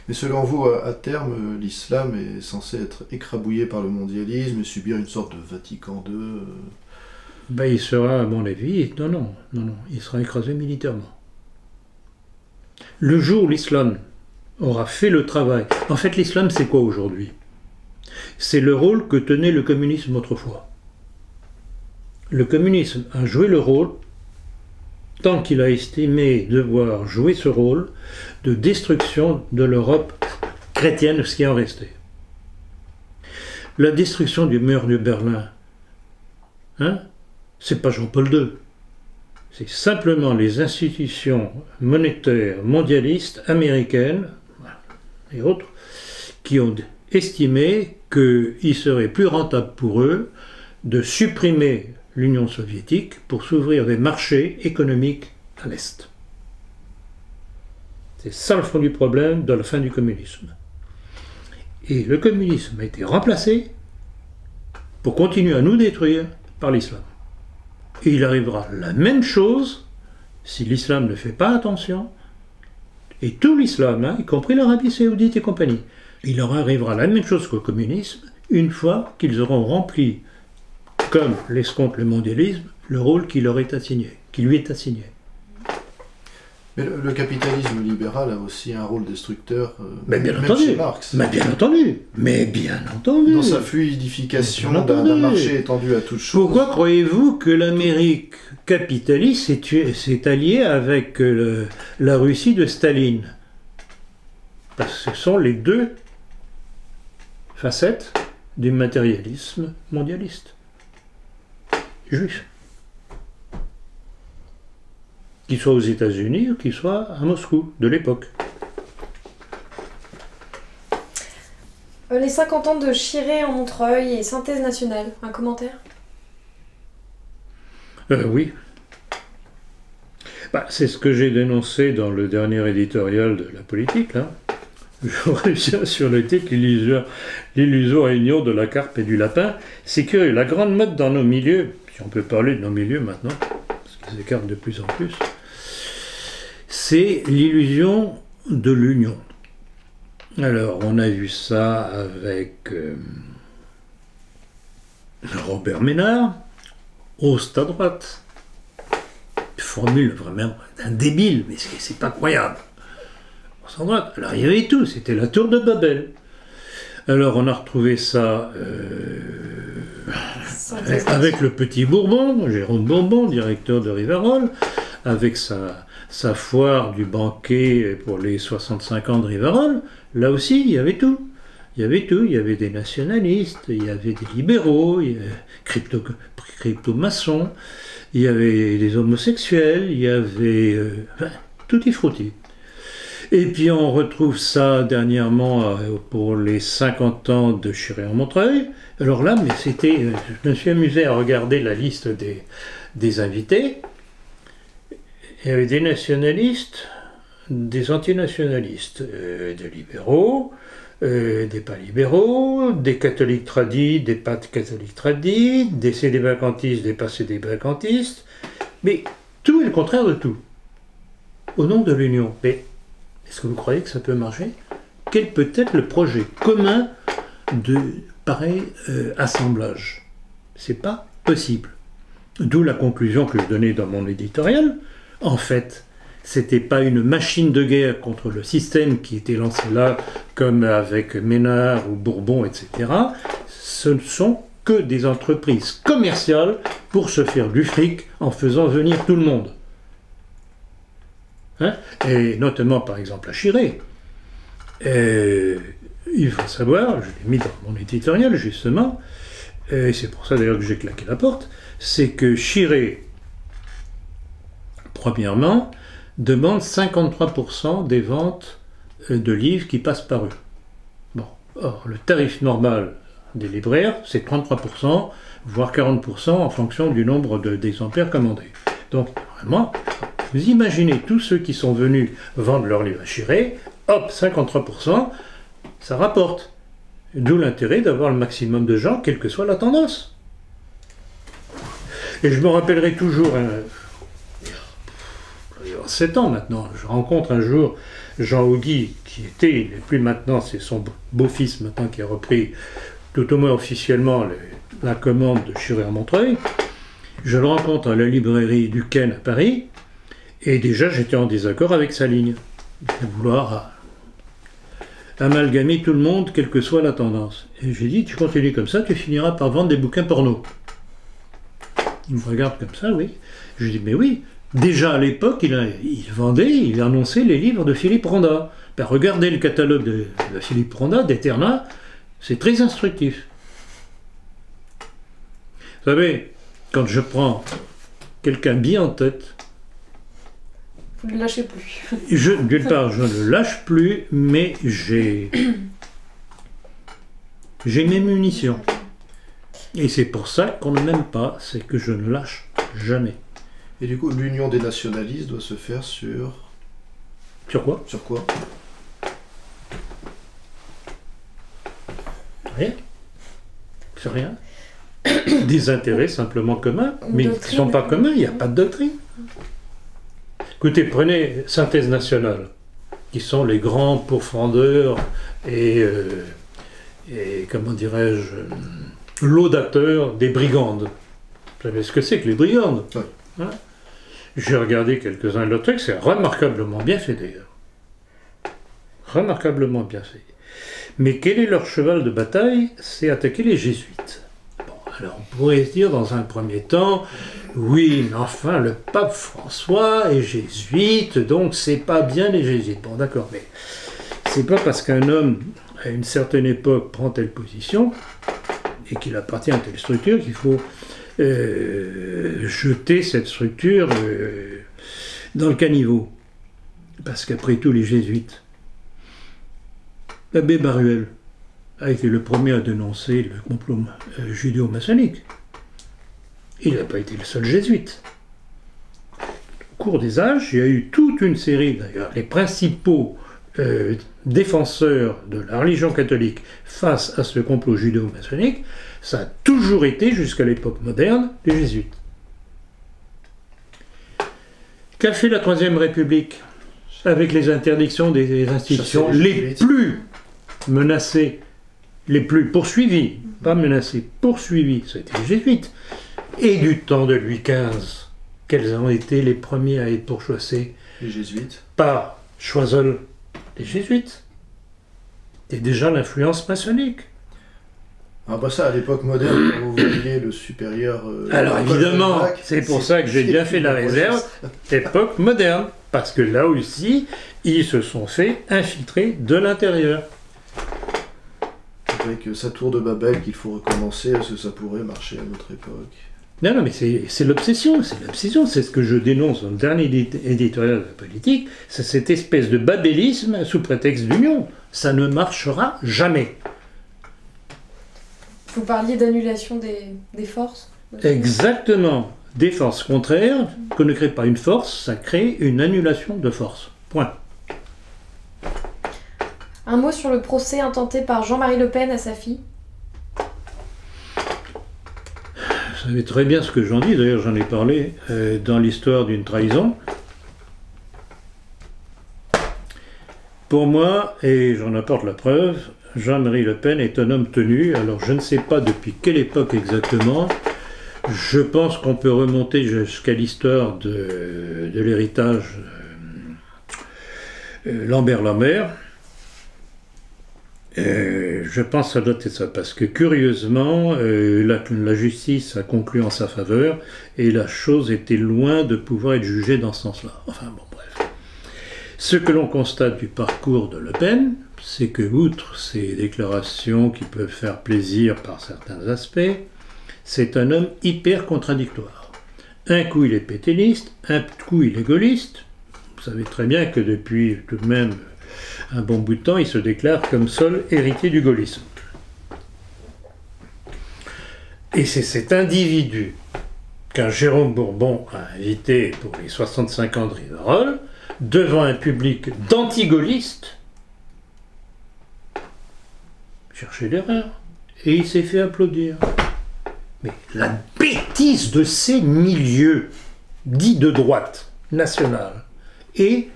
Speaker 3: Mais selon vous, à terme, l'islam est censé être écrabouillé par le mondialisme et subir une sorte de Vatican II
Speaker 2: Il sera, à mon avis, non, il sera écrasé militairement. Le jour où l'islam aura fait le travail. En fait, l'islam, c'est quoi aujourd'hui? C'est le rôle que tenait le communisme autrefois. Le communisme a joué le rôle tant qu'il a estimé devoir jouer ce rôle de destruction de l'Europe chrétienne, ce qui en restait. La destruction du mur de Berlin, hein, c'est pas Jean-Paul II. C'est simplement les institutions monétaires mondialistes américaines et autres qui ont estimé qu'il serait plus rentable pour eux de supprimer l'Union soviétique pour s'ouvrir des marchés économiques à l'Est. C'est ça le fond du problème de la fin du communisme. Et le communisme a été remplacé pour continuer à nous détruire par l'islam. Et il arrivera la même chose si l'islam ne fait pas attention, et tout l'islam, hein, y compris l'Arabie saoudite et compagnie, il leur arrivera la même chose qu'au communisme une fois qu'ils auront rempli, comme l'escompte le mondialisme, le rôle qui lui est assigné.
Speaker 3: Mais le capitalisme libéral a aussi un rôle destructeur,
Speaker 2: mais bien
Speaker 3: même
Speaker 2: entendu,
Speaker 3: chez Marx.
Speaker 2: Mais bien entendu.
Speaker 3: Dans sa fluidification d'un marché étendu à toutes choses.
Speaker 2: Pourquoi croyez-vous que l'Amérique capitaliste s'est alliée avec la Russie de Staline? Parce que ce sont les deux facettes du matérialisme mondialiste. Juif. Qu'il soit aux États-Unis ou qu'il soit à Moscou, de l'époque.
Speaker 1: Les 50 ans de Chiré en Montreuil et Synthèse nationale, un commentaire?
Speaker 2: Oui. C'est ce que j'ai dénoncé dans le dernier éditorial de La Politique, là. Je reviens sur le titre l'illusoire union de la carpe et du lapin. C'est curieux, la grande mode dans nos milieux, si on peut parler de nos milieux maintenant, parce qu'ils s'écartent de plus en plus, c'est l'illusion de l'union. Alors, on a vu ça avec Robert Ménard, Host à droite. Formule vraiment d'un débile, mais c'est pas croyable. Host à droite. Alors, il y avait tout, c'était la tour de Babel. Alors, on a retrouvé ça avec le petit Bourbon, Jérôme Bourbon, directeur de Rivarol, avec sa foire du banquet pour les 65 ans de Rivarol. Là aussi, il y avait tout. Il y avait des nationalistes, il y avait des libéraux, il y avait crypto-maçons, il y avait des homosexuels, il y avait tutti frutti. Et puis on retrouve ça dernièrement pour les 50 ans de Chiré en Montreuil. Alors là, mais je me suis amusé à regarder la liste des invités. Il y avait des nationalistes, des antinationalistes, des libéraux, des pas libéraux, des catholiques tradis, des pas catholiques tradis, des cédébacantistes, des pas cédébacantistes, mais tout est le contraire de tout, au nom de l'union. Mais est-ce que vous croyez que ça peut marcher? Quel peut être le projet commun de pareil assemblage? C'est pas possible. D'où la conclusion que je donnais dans mon éditorial. En fait, c'était pas une machine de guerre contre le système qui était lancé là, comme avec Ménard ou Bourbon, etc. Ce ne sont que des entreprises commerciales pour se faire du fric en faisant venir tout le monde. Hein? Et notamment, par exemple, à Chiré. Il faut savoir, je l'ai mis dans mon éditorial justement, et c'est pour ça d'ailleurs que j'ai claqué la porte, c'est que Chiré, premièrement, demande 53% des ventes de livres qui passent par eux. Bon. Or, le tarif normal des libraires, c'est 33%, voire 40% en fonction du nombre d'exemplaires commandés. Donc, vraiment, vous imaginez tous ceux qui sont venus vendre leurs livres à Chiré, hop, 53%, ça rapporte. D'où l'intérêt d'avoir le maximum de gens, quelle que soit la tendance. Et je me rappellerai toujours, il y a 7 ans maintenant, je rencontre un jour Jean Hougy, qui était, il n'est plus maintenant, c'est son beau-fils maintenant qui a repris, tout au moins officiellement, la commande de Chiré en Montreuil. Je le rencontre à la librairie du Ken à Paris, et déjà j'étais en désaccord avec sa ligne, de vouloir amalgamer tout le monde, quelle que soit la tendance. Et j'ai dit, tu continues comme ça, tu finiras par vendre des bouquins porno. Il me regarde comme ça, oui. Je lui dis, mais oui, Déjà à l'époque, il vendait, il annonçait les livres de Philippe Ronda. Ben, regardez le catalogue de Philippe Ronda, d'Eterna, c'est très instructif. Vous savez, quand je prends quelqu'un bien en tête,
Speaker 1: vous ne le lâchez plus.
Speaker 2: D'une part, je ne le lâche plus, mais j'ai mes munitions. Et c'est pour ça qu'on ne m'aime pas, c'est que je ne lâche jamais.
Speaker 3: Et du coup, l'union des nationalistes doit se faire sur...
Speaker 2: Sur quoi?
Speaker 3: Sur quoi?
Speaker 2: Rien. Sur rien. Des intérêts simplement communs, mais qui ne sont pas communs, il n'y a pas de doctrine. Écoutez, prenez Synthèse nationale, qui sont les grands pourfendeurs et comment dirais-je, laudateurs des brigandes. Vous savez ce que c'est que les brigandes?
Speaker 3: Oui.
Speaker 2: Hein? J'ai regardé quelques-uns de leurs trucs, c'est remarquablement bien fait d'ailleurs. Remarquablement bien fait. Mais quel est leur cheval de bataille? C'est attaquer les jésuites. Bon, alors on pourrait se dire dans un premier temps, oui, mais enfin le pape François est jésuite, donc c'est pas bien les jésuites. Bon d'accord, mais c'est pas parce qu'un homme à une certaine époque prend telle position et qu'il appartient à telle structure qu'il faut jeter cette structure dans le caniveau. Parce qu'après tout, les jésuites, l'abbé Baruel a été le premier à dénoncer le complot judéo-maçonnique. Il n'a pas été le seul jésuite. Au cours des âges, il y a eu toute une série, d'ailleurs, les principaux défenseurs de la religion catholique face à ce complot judéo-maçonnique, ça a toujours été, jusqu'à l'époque moderne, les jésuites. Qu'a fait la Troisième République avec les interdictions des institutions les plus menacées, les plus poursuivies, pas menacées, poursuivies, c'était les jésuites. Et du temps de Louis XV, quels ont été les premiers à être pourchassés?
Speaker 3: Les jésuites.
Speaker 2: Par Choiseul, les jésuites. C'était déjà l'influence maçonnique.
Speaker 3: Ah bah ça, à l'époque moderne, quand vous voyez le supérieur...
Speaker 2: Alors évidemment, c'est pour ça que j'ai bien fait la réserve, époque moderne, parce que là aussi, ils se sont fait infiltrer de l'intérieur.
Speaker 3: Avec sa tour de Babel qu'il faut recommencer, parce que ça pourrait marcher à notre époque.
Speaker 2: Non, non, mais c'est l'obsession, c'est ce que je dénonce dans le dernier éditorial de la politique, c'est cette espèce de babélisme sous prétexte d'union. Ça ne marchera jamais.
Speaker 1: Vous parliez d'annulation des forces?
Speaker 2: Exactement. Des forces contraires, qu'on ne crée pas une force, ça crée une annulation de force. Point.
Speaker 1: Un mot sur le procès intenté par Jean-Marie Le Pen à sa fille.
Speaker 2: Vous savez très bien ce que j'en dis, d'ailleurs j'en ai parlé dans l'histoire d'une trahison. Pour moi, et j'en apporte la preuve, Jean-Marie Le Pen est un homme tenu, alors je ne sais pas depuis quelle époque exactement, je pense qu'on peut remonter jusqu'à l'histoire de l'héritage Lambert-Lambert. Je pense que ça doit être ça, parce que curieusement, la justice a conclu en sa faveur, et la chose était loin de pouvoir être jugée dans ce sens-là. Enfin bon, bref. Ce que l'on constate du parcours de Le Pen, c'est que, outre ces déclarations qui peuvent faire plaisir par certains aspects, c'est un homme hyper contradictoire. Un coup il est pétainiste, un coup il est gaulliste. Vous savez très bien que depuis tout de même un bon bout de temps, il se déclare comme seul héritier du gaullisme. Et c'est cet individu qu'un Jérôme Bourbon a invité pour les 65 ans de Rivarol, devant un public d'anti-gaullistes, chercher l'erreur, et il s'est fait applaudir. Mais la bêtise de ces milieux dits de droite nationale est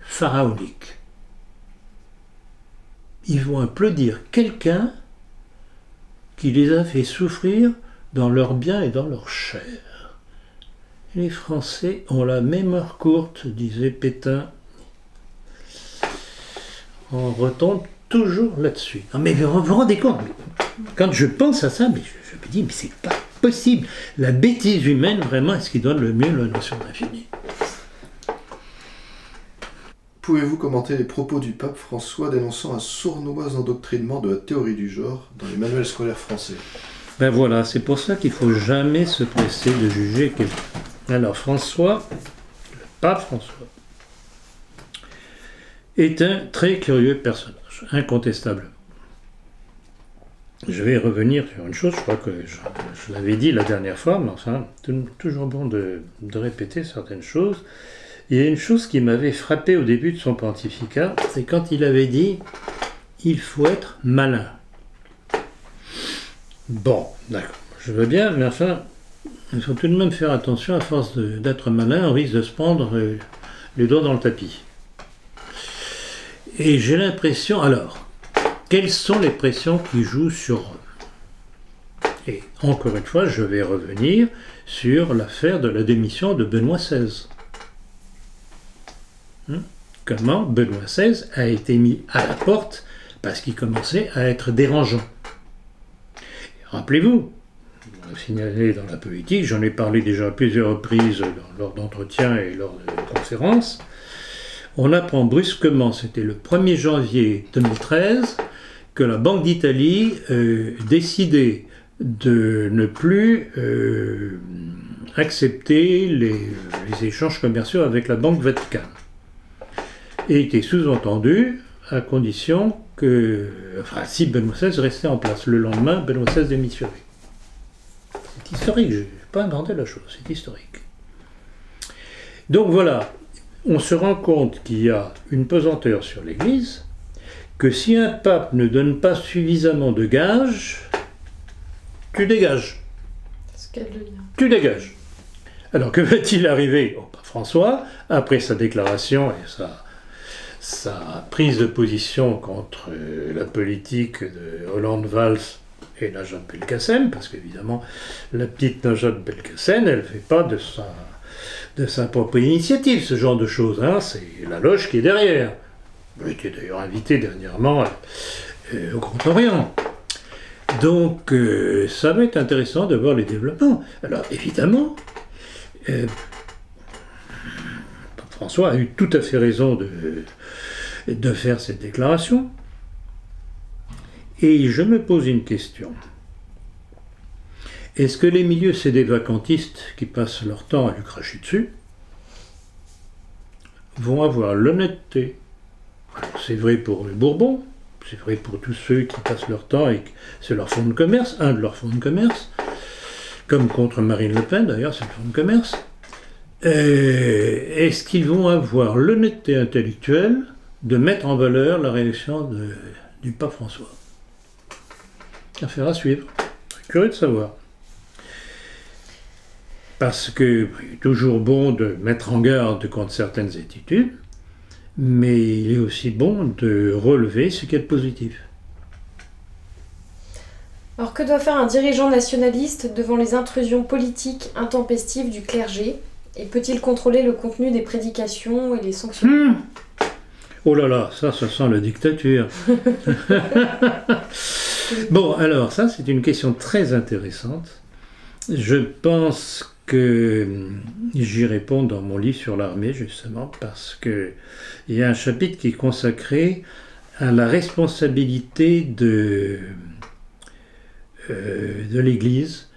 Speaker 2: pharaonique. Ils vont applaudir quelqu'un qui les a fait souffrir dans leur bien et dans leur chair. Les Français ont la mémoire courte, disait Pétain. On retombe toujours là-dessus. Non mais vous vous rendez compte, quand je pense à ça, mais je me dis, mais c'est pas possible. La bêtise humaine, vraiment, est ce qui donne le mieux la notion d'infini.
Speaker 3: pouvez-vous commenter les propos du pape François dénonçant un sournois endoctrinement de la théorie du genre dans les manuels scolaires français?
Speaker 2: Ben voilà, c'est pour ça qu'il ne faut jamais se presser de juger quelqu'un. Alors François, le pape François, est un très curieux personnage, incontestablement. Je vais revenir sur une chose, je crois que je l'avais dit la dernière fois, mais enfin, toujours bon de répéter certaines choses. Il y a une chose qui m'avait frappé au début de son pontificat, c'est quand il avait dit « il faut être malin ». Bon, d'accord, je veux bien, mais enfin, il faut tout de même faire attention, à force d'être malin, on risque de se prendre les doigts dans le tapis. Et j'ai l'impression, alors, quelles sont les pressions qui jouent sur Rome? Et encore une fois, je vais revenir sur l'affaire de la démission de Benoît XVI. Comment Benoît XVI a été mis à la porte parce qu'il commençait à être dérangeant. Rappelez-vous, on l'a signalé dans la politique, j'en ai parlé déjà à plusieurs reprises lors d'entretiens et lors de conférences, on apprend brusquement, c'était le 1er janvier 2013, que la Banque d'Italie décidait de ne plus accepter les échanges commerciaux avec la Banque Vatican. Et était sous-entendu à condition que, enfin, si Benoît XVI restait en place. Le lendemain, Benoît XVI démissionnait. C'est historique, je n'ai pas inventé la chose, c'est historique. Donc voilà, on se rend compte qu'il y a une pesanteur sur l'Église, que si un pape ne donne pas suffisamment de gages, tu dégages.
Speaker 1: Ce qu'elle devient.
Speaker 2: Tu dégages. Alors que va-t-il arriver au pape François, après sa déclaration et sa prise de position contre la politique de Hollande-Valls et Najat Belkacem, parce qu'évidemment, la petite Najat Belkacem, elle ne fait pas de sa propre initiative, ce genre de choses. Hein. C'est la loge qui est derrière. J'ai été d'ailleurs invité dernièrement au Grand Orient. Donc, ça va être intéressant de voir les développements. Alors, évidemment, François a eu tout à fait raison de faire cette déclaration. Et je me pose une question. Est-ce que les milieux sédévacantistes qui passent leur temps à lui cracher dessus vont avoir l'honnêteté? C'est vrai pour les Bourbons, c'est vrai pour tous ceux qui passent leur temps et c'est leur fonds de commerce, un de leurs fonds de commerce, comme contre Marine Le Pen d'ailleurs, c'est le fonds de commerce. Est-ce qu'ils vont avoir l'honnêteté intellectuelle de mettre en valeur la réaction du pape François? Affaire à suivre. Curieux de savoir. Parce que il est toujours bon de mettre en garde contre certaines attitudes, mais il est aussi bon de relever ce qu'il y a de positif.
Speaker 1: Alors que doit faire un dirigeant nationaliste devant les intrusions politiques intempestives du clergé? Et peut-il contrôler le contenu des prédications et les sanctions?
Speaker 2: Oh là là, ça sent la dictature. Bon, alors ça c'est une question très intéressante. Je pense que j'y réponds dans mon livre sur l'armée, justement, parce qu'il y a un chapitre qui est consacré à la responsabilité de l'Église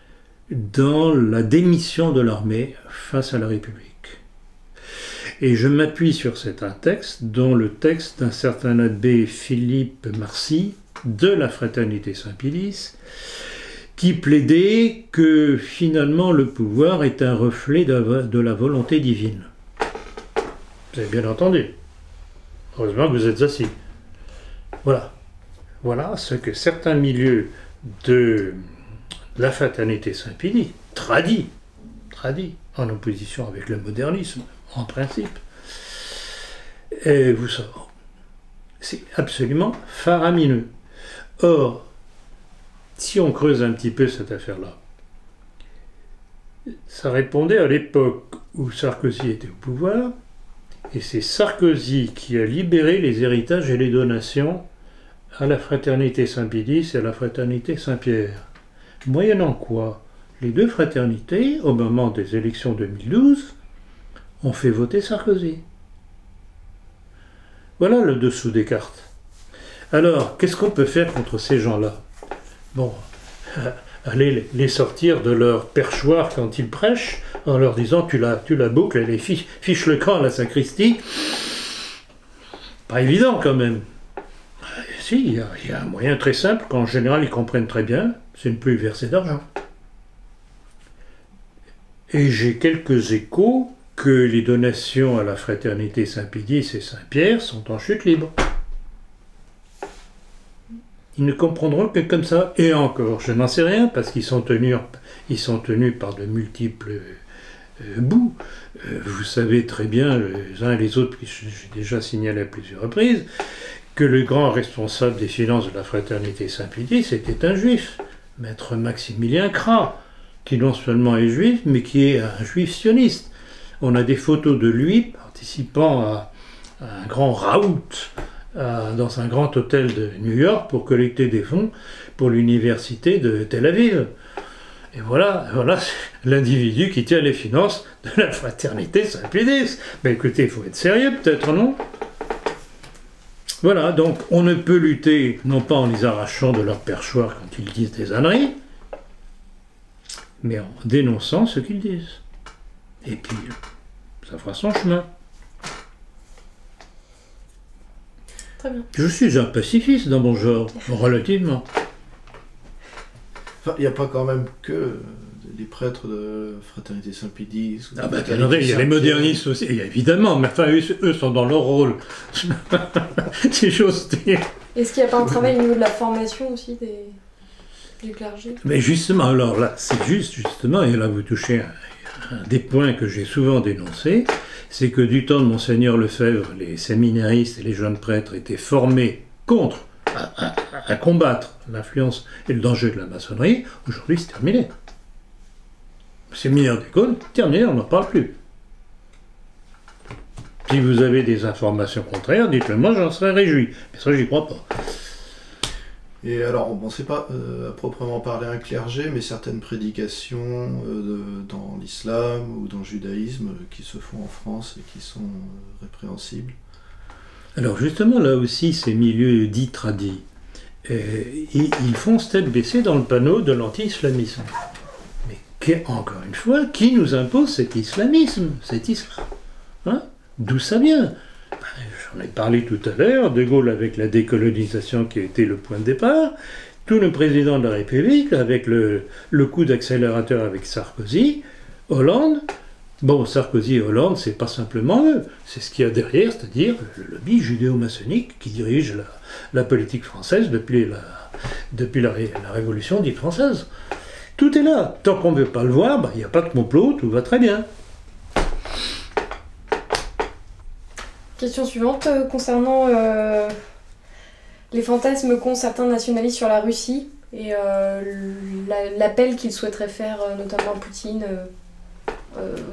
Speaker 2: dans la démission de l'armée face à la République. Et je m'appuie sur un texte, dont le texte d'un certain abbé Philippe Marcy, de la Fraternité Saint-Pilice, qui plaidait que finalement le pouvoir est un reflet de la volonté divine. Vous avez bien entendu. Heureusement que vous êtes assis. Voilà. Voilà ce que certains milieux de la Fraternité Saint-Pilice tradit, en opposition avec le modernisme, en principe, et vous savez, c'est absolument faramineux. Or, si on creuse un petit peu cette affaire-là, ça répondait à l'époque où Sarkozy était au pouvoir, et c'est Sarkozy qui a libéré les héritages et les donations à la Fraternité Saint-Pilice et à la Fraternité Saint-Pierre. Moyennant quoi, les deux fraternités, au moment des élections 2012, ont fait voter Sarkozy. Voilà le dessous des cartes. Alors, qu'est-ce qu'on peut faire contre ces gens-là? Bon, aller les sortir de leur perchoir quand ils prêchent, en leur disant tu la boucles, elle est fiche le camp à la sacristie. Pas évident quand même. Si, il y a un moyen très simple qu'en général ils comprennent très bien, c'est ne plus verser d'argent. Et j'ai quelques échos que les donations à la fraternité Saint-Pédis et Saint-Pierre sont en chute libre. Ils ne comprendront que comme ça. Et encore, je n'en sais rien, parce qu'ils sont tenus par de multiples bouts. Vous savez très bien, les uns et les autres, j'ai déjà signalé à plusieurs reprises, que le grand responsable des finances de la fraternité Saint-Pédis était un juif, maître Maximilien Kra, qui non seulement est juif, mais qui est un juif sioniste. On a des photos de lui participant à un grand raout dans un grand hôtel de New York pour collecter des fonds pour l'université de Tel Aviv. Et voilà l'individu qui tient les finances de la fraternité Saint-Pédis. Mais écoutez, il faut être sérieux peut-être, non? Voilà, donc on ne peut lutter, non pas en les arrachant de leur perchoir quand ils disent des âneries, mais en dénonçant ce qu'ils disent. Et puis, ça fera son chemin.
Speaker 1: Très bien.
Speaker 2: Je suis un pacifiste dans mon genre, relativement.
Speaker 3: Enfin, il n'y a pas quand même que les prêtres de Fraternité Saint-Pédis.
Speaker 2: Ah bah attendez, il y a les modernistes aussi, évidemment, mais enfin eux sont dans leur rôle. Si j'ose dire.
Speaker 1: Est-ce qu'il n'y a pas un travail au niveau de la formation aussi du clergé?
Speaker 2: Mais justement, alors là, c'est justement, et là vous touchez un des points que j'ai souvent dénoncés, c'est que du temps de Monseigneur Lefebvre, les séminaristes et les jeunes prêtres étaient formés contre, à combattre l'influence et le danger de la maçonnerie. Aujourd'hui, c'est terminé. Le séminaire des cônes, terminé, on n'en parle plus. Si vous avez des informations contraires, dites-le moi, j'en serais réjoui. Mais ça, j'y crois pas.
Speaker 3: Et alors, bon, c'est pas à proprement parler un clergé, mais certaines prédications dans l'islam ou dans le judaïsme qui se font en France et qui sont répréhensibles.
Speaker 2: Alors justement, là aussi, ces milieux dits tradis, ils font tête baissée dans le panneau de l'anti-islamisme. Mais encore une fois, qui nous impose cet islamisme, cet islam, hein? D'où ça vient? J'en ai parlé tout à l'heure, De Gaulle avec la décolonisation qui a été le point de départ, tous nos présidents de la République avec le coup d'accélérateur avec Sarkozy, Hollande. Bon, Sarkozy et Hollande, c'est pas simplement eux, c'est ce qu'il y a derrière, c'est-à-dire le lobby judéo-maçonnique qui dirige la politique française depuis la Révolution dite française. Tout est là. Tant qu'on ne veut pas le voir, il n'y a pas de complot, tout va très bien.
Speaker 1: Question suivante, concernant les fantasmes qu'ont certains nationalistes sur la Russie et l'appel qu'ils souhaiteraient faire notamment à Poutine,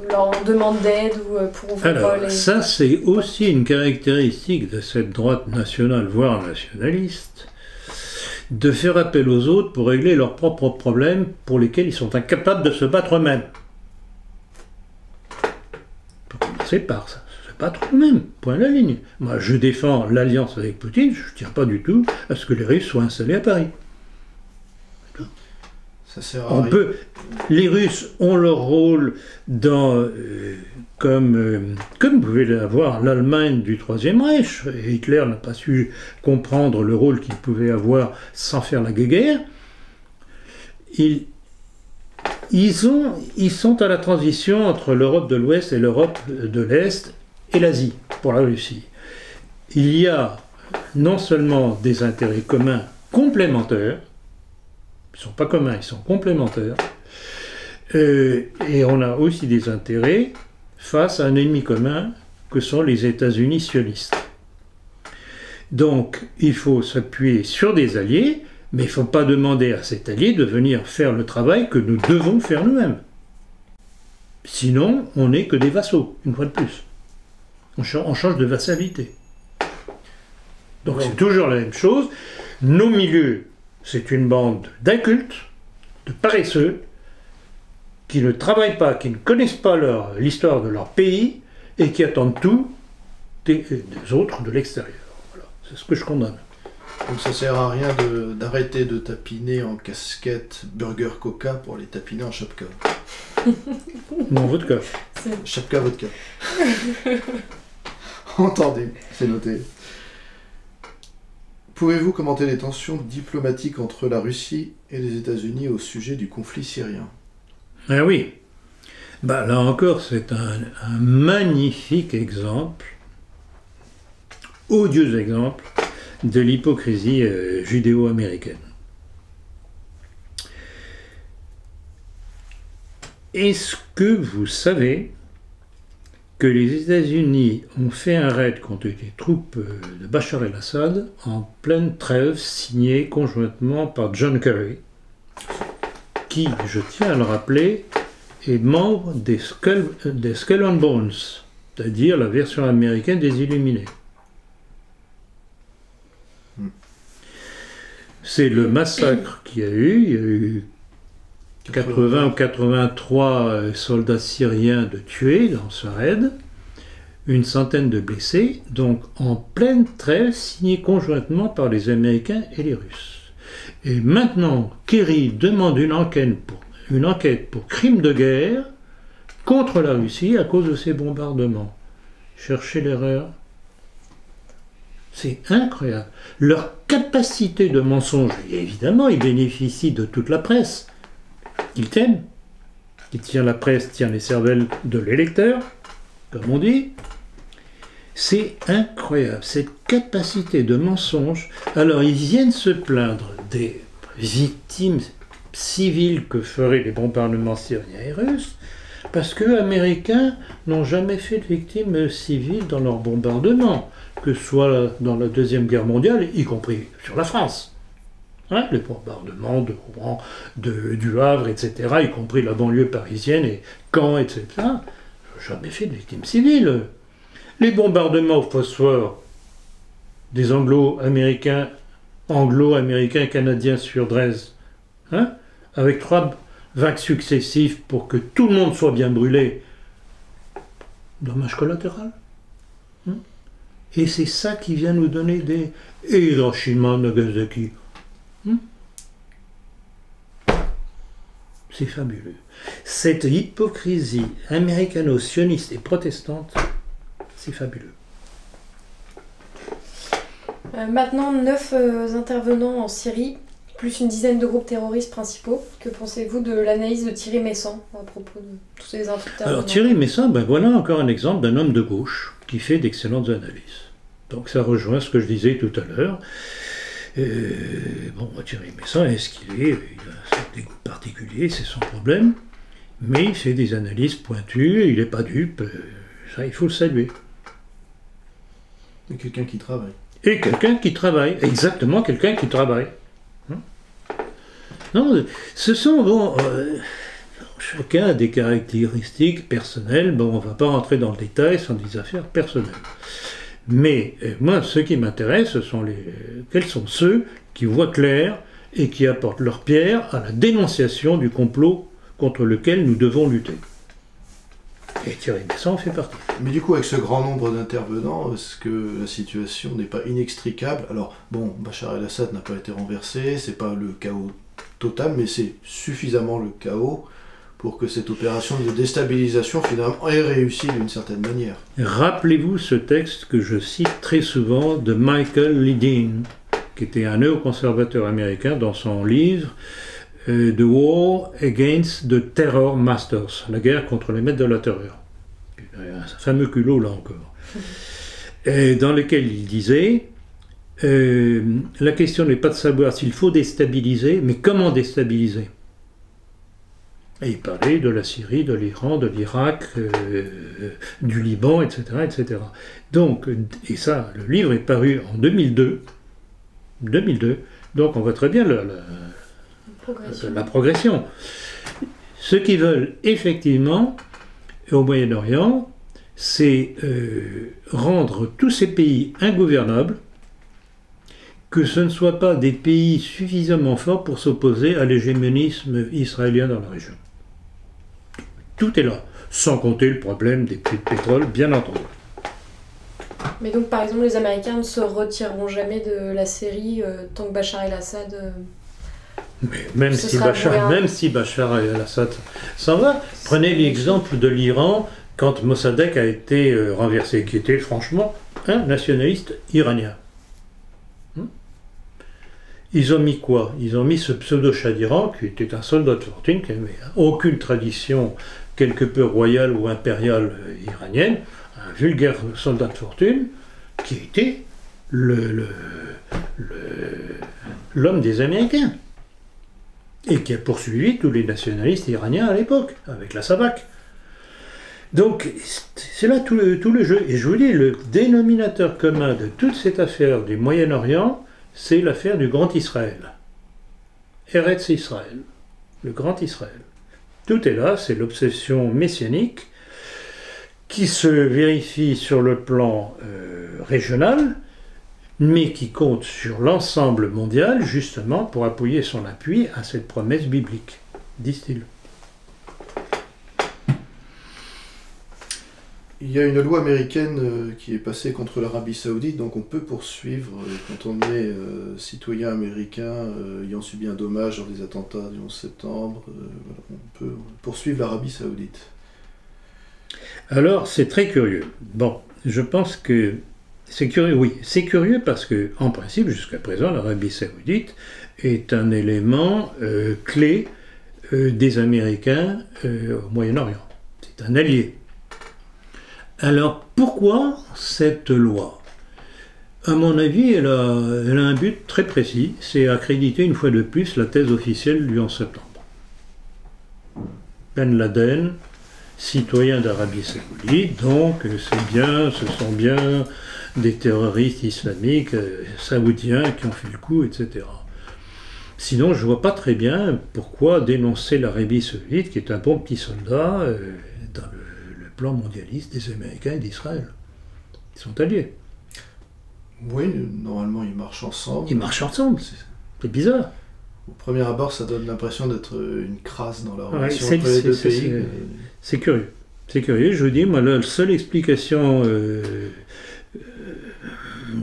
Speaker 1: leur demande d'aide ou pour ouvrir
Speaker 2: Alors, ça c'est aussi une caractéristique de cette droite nationale, voire nationaliste, de faire appel aux autres pour régler leurs propres problèmes pour lesquels ils sont incapables de se battre eux-mêmes. Pour commencer par ça. Pas trop même, point à la ligne. Moi, je défends l'alliance avec Poutine, je ne tiens pas du tout à ce que les Russes soient installés à Paris.
Speaker 3: Ça sert à rien.
Speaker 2: Les Russes ont leur rôle dans, comme pouvait l'avoir l'Allemagne du Troisième Reich. Hitler n'a pas su comprendre le rôle qu'il pouvait avoir sans faire la guerre. Ils sont à la transition entre l'Europe de l'Ouest et l'Europe de l'Est, et l'Asie, pour la Russie. Il y a non seulement des intérêts communs complémentaires, ils ne sont pas communs, ils sont complémentaires, et on a aussi des intérêts face à un ennemi commun que sont les États-Unis sionistes. Donc, il faut s'appuyer sur des alliés, mais il ne faut pas demander à cet allié de venir faire le travail que nous devons faire nous-mêmes. Sinon, on n'est que des vassaux, une fois de plus. On change de vassalité. Donc c'est toujours la même chose. Nos milieux, c'est une bande d'incultes, de paresseux, qui ne travaillent pas, qui ne connaissent pas l'histoire de leur pays, et qui attendent tout des autres de l'extérieur. Voilà, c'est ce que je condamne.
Speaker 3: Donc ça sert à rien d'arrêter de tapiner en casquette burger coca pour les tapiner en chapka.
Speaker 2: Non, vodka.
Speaker 3: Chapka vodka. Entendez, c'est noté. Pouvez-vous commenter les tensions diplomatiques entre la Russie et les États-Unis au sujet du conflit syrien?
Speaker 2: Ah oui. Bah, là encore, c'est un magnifique exemple, odieux exemple, de l'hypocrisie judéo-américaine. Est-ce que vous savez que les États-Unis ont fait un raid contre les troupes de Bachar el-Assad en pleine trêve signée conjointement par John Kerry, qui, je tiens à le rappeler, est membre des Skull and Bones, c'est-à-dire la version américaine des Illuminés. C'est le massacre qu'il y a eu. Il y a eu 80 ou 83 soldats syriens de tués dans ce raid, une centaine de blessés, donc en pleine trêve signée conjointement par les Américains et les Russes. Et maintenant, Kerry demande une enquête pour crime de guerre contre la Russie à cause de ces bombardements. Cherchez l'erreur. C'est incroyable. Leur capacité de mensonge, et évidemment, ils bénéficient de toute la presse qu'ils tiennent. Qui tient la presse, tient les cervelles de l'électeur, comme on dit. C'est incroyable, cette capacité de mensonge. Alors, ils viennent se plaindre des victimes civiles que feraient les bombardements syriens et russes, parce que les Américains n'ont jamais fait de victimes civiles dans leurs bombardements, que ce soit dans la Deuxième Guerre mondiale, y compris sur la France. Hein, les bombardements de Rouen, du Havre, etc., y compris la banlieue parisienne et Caen, etc., n'ont jamais fait de victimes civiles. Les bombardements au phosphore des anglo-américains et canadiens sur Dresde, hein, avec 3 vagues successives pour que tout le monde soit bien brûlé, dommage collatéral. Hein. Et c'est ça qui vient nous donner des Hiroshima, Nagasaki. C'est fabuleux. Cette hypocrisie américano-sioniste et protestante, c'est fabuleux.
Speaker 1: Maintenant, 9 intervenants en Syrie, plus une dizaine de groupes terroristes principaux. Que pensez-vous de l'analyse de Thierry Meyssan à propos de tous ces intervenants?
Speaker 2: Alors Thierry Meyssan, ben voilà encore un exemple d'un homme de gauche qui fait d'excellentes analyses. Donc ça rejoint ce que je disais tout à l'heure. Bon, Thierry Meyssan est ce qu'il est, il a des goûts particuliers, c'est son problème, mais il fait des analyses pointues, il n'est pas dupe, ça il faut le saluer.
Speaker 3: Et quelqu'un qui travaille.
Speaker 2: Et quelqu'un qui travaille, exactement quelqu'un qui travaille. Non, ce sont, bon, chacun a des caractéristiques personnelles, bon, on ne va pas rentrer dans le détail, ce sont des affaires personnelles. Mais moi, ce qui m'intéresse, ce sont quels sont ceux qui voient clair et qui apportent leur pierre à la dénonciation du complot contre lequel nous devons lutter. Et Thierry Meyssan en fait partie.
Speaker 3: Mais du coup, avec ce grand nombre d'intervenants, est-ce que la situation n'est pas inextricable? Alors, bon, Bachar el-Assad n'a pas été renversé, c'est pas le chaos total, mais c'est suffisamment le chaos pour que cette opération de déstabilisation, finalement, ait réussi d'une certaine manière.
Speaker 2: Rappelez-vous ce texte que je cite très souvent de Michael Ledeen, qui était un néoconservateur américain dans son livre The War Against the Terror Masters, la guerre contre les maîtres de la terreur. Un fameux culot, là encore. Et dans lequel il disait la question n'est pas de savoir s'il faut déstabiliser, mais comment déstabiliser. Et il parlait de la Syrie, de l'Iran, de l'Irak, du Liban, etc., etc. Donc, et ça, le livre est paru en 2002. Donc on voit très bien la progression. Ceux qui veulent effectivement, au Moyen-Orient, c'est rendre tous ces pays ingouvernables, que ce ne soient pas des pays suffisamment forts pour s'opposer à l'hégémonisme israélien dans la région. Tout est là, sans compter le problème des prix de pétrole, bien entendu.
Speaker 1: Mais donc, par exemple, les Américains ne se retireront jamais de la Syrie tant que Bachar el-Assad...
Speaker 2: Mais même si Bachar el-Assad s'en va, prenez l'exemple de l'Iran quand Mossadegh a été renversé, qui était franchement un nationaliste iranien. Ils ont mis quoi? Ils ont mis ce pseudo-Shah d'Iran, qui était un soldat de fortune, qui n'avait aucune tradition quelque peu royale ou impériale iranienne, un vulgaire soldat de fortune, qui était l'homme des Américains, et qui a poursuivi tous les nationalistes iraniens à l'époque, avec la Savak. Donc, c'est là tout le jeu. Et je vous dis, le dénominateur commun de toute cette affaire du Moyen-Orient, c'est l'affaire du Grand Israël. Eretz Israël, le Grand Israël. Tout est là, c'est l'obsession messianique qui se vérifie sur le plan régional, mais qui compte sur l'ensemble mondial, justement, pour appuyer son appui à cette promesse biblique, disent-ils.
Speaker 3: Il y a une loi américaine qui est passée contre l'Arabie Saoudite, donc on peut poursuivre, quand on est citoyen américain ayant subi un dommage dans les attentats du 11 septembre, on peut poursuivre l'Arabie Saoudite.
Speaker 2: Alors, c'est très curieux. Bon, je pense que c'est curieux, oui. C'est curieux parce que, en principe, jusqu'à présent, l'Arabie Saoudite est un élément clé des Américains au Moyen-Orient. C'est un allié. Alors, pourquoi cette loi? À mon avis, elle a un but très précis, c'est accréditer une fois de plus la thèse officielle du 11 septembre. Ben Laden, citoyen d'Arabie Saoudite, donc ce sont bien des terroristes islamiques saoudiens qui ont fait le coup, etc. Sinon, je ne vois pas très bien pourquoi dénoncer l'Arabie Saoudite, qui est un bon petit soldat, dans le plan mondialiste des Américains et d'Israël. Ils sont alliés.
Speaker 3: Oui, normalement ils marchent ensemble.
Speaker 2: Ils marchent ensemble, c'est bizarre.
Speaker 3: Au premier abord, ça donne l'impression d'être une crasse dans la relation entre les deux pays.
Speaker 2: C'est curieux. C'est curieux, je vous dis, moi, la seule explication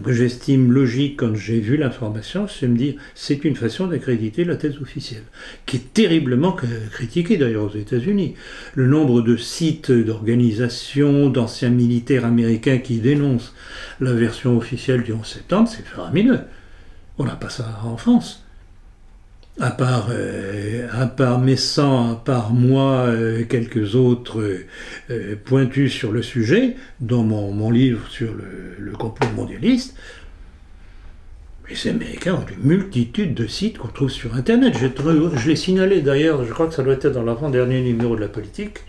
Speaker 2: que j'estime logique quand j'ai vu l'information, c'est de me dire c'est une façon d'accréditer la thèse officielle, qui est terriblement critiquée d'ailleurs aux États-Unis. Le nombre de sites d'organisations, d'anciens militaires américains qui dénoncent la version officielle du 11 septembre, c'est faramineux. On n'a pas ça en France. À part Messan, à part moi, quelques autres pointus sur le sujet, dans mon livre sur le complot mondialiste, les Américains ont une multitude de sites qu'on trouve sur Internet. Je l'ai signalé d'ailleurs, je crois que ça doit être dans l'avant-dernier numéro de La Politique.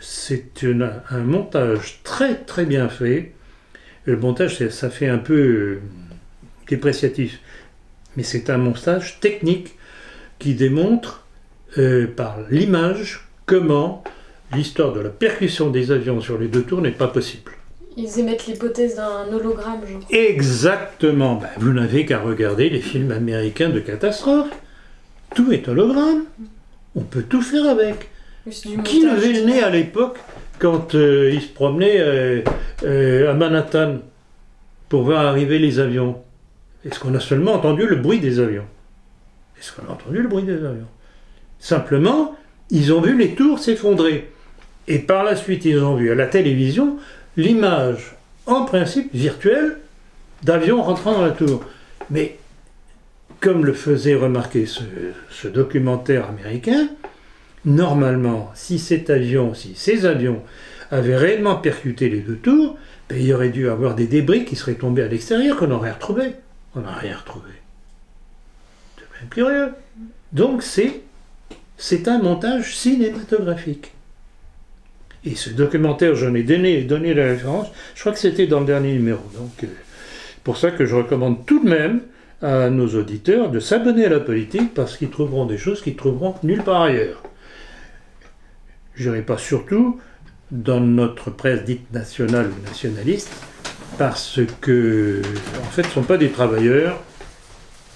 Speaker 2: C'est un montage très très bien fait. Le montage, ça fait un peu dépréciatif, mais c'est un montage technique qui démontre par l'image comment l'histoire de la percussion des avions sur les deux tours n'est pas possible.
Speaker 1: Ils émettent l'hypothèse d'un hologramme, genre.
Speaker 2: Exactement. Ben, vous n'avez qu'à regarder les films américains de catastrophe. Tout est hologramme. On peut tout faire avec. Qui levait le nez à l'époque quand ils se promenaient à Manhattan pour voir arriver les avions? Est-ce qu'on a seulement entendu le bruit des avions? Est-ce qu'on a entendu le bruit des avions? Simplement, ils ont vu les tours s'effondrer. Et par la suite, ils ont vu à la télévision l'image, en principe virtuelle, d'avions rentrant dans la tour. Mais, comme le faisait remarquer ce documentaire américain, normalement, si ces avions avaient réellement percuté les deux tours, ben, il y aurait dû avoir des débris qui seraient tombés à l'extérieur, qu'on aurait retrouvés. On n'a rien retrouvé. C'est même curieux. Donc c'est un montage cinématographique. Et ce documentaire, j'en ai donné la référence, je crois que c'était dans le dernier numéro. Donc pour ça que je recommande tout de même à nos auditeurs de s'abonner à La Politique, parce qu'ils trouveront des choses qu'ils trouveront nulle part ailleurs. Je dirais pas surtout dans notre presse dite nationale ou nationaliste, parce que, en fait, ce ne sont pas des travailleurs.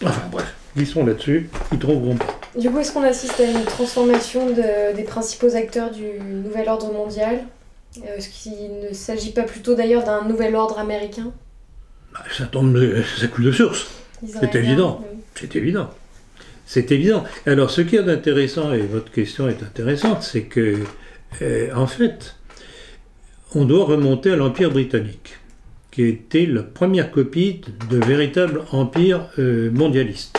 Speaker 2: Enfin bref, ils sont là-dessus, ils trouveront pas.
Speaker 1: Du coup, est-ce qu'on assiste à une transformation des principaux acteurs du nouvel ordre mondial? Est-ce qu'il ne s'agit pas plutôt d'ailleurs d'un nouvel ordre américain?
Speaker 2: Ça coule de source. C'est évident.
Speaker 1: Oui.
Speaker 2: C'est évident. C'est évident. Alors, ce qui est intéressant, et votre question est intéressante, c'est que, en fait, on doit remonter à l'Empire britannique, qui était la première copie de véritable empire mondialiste.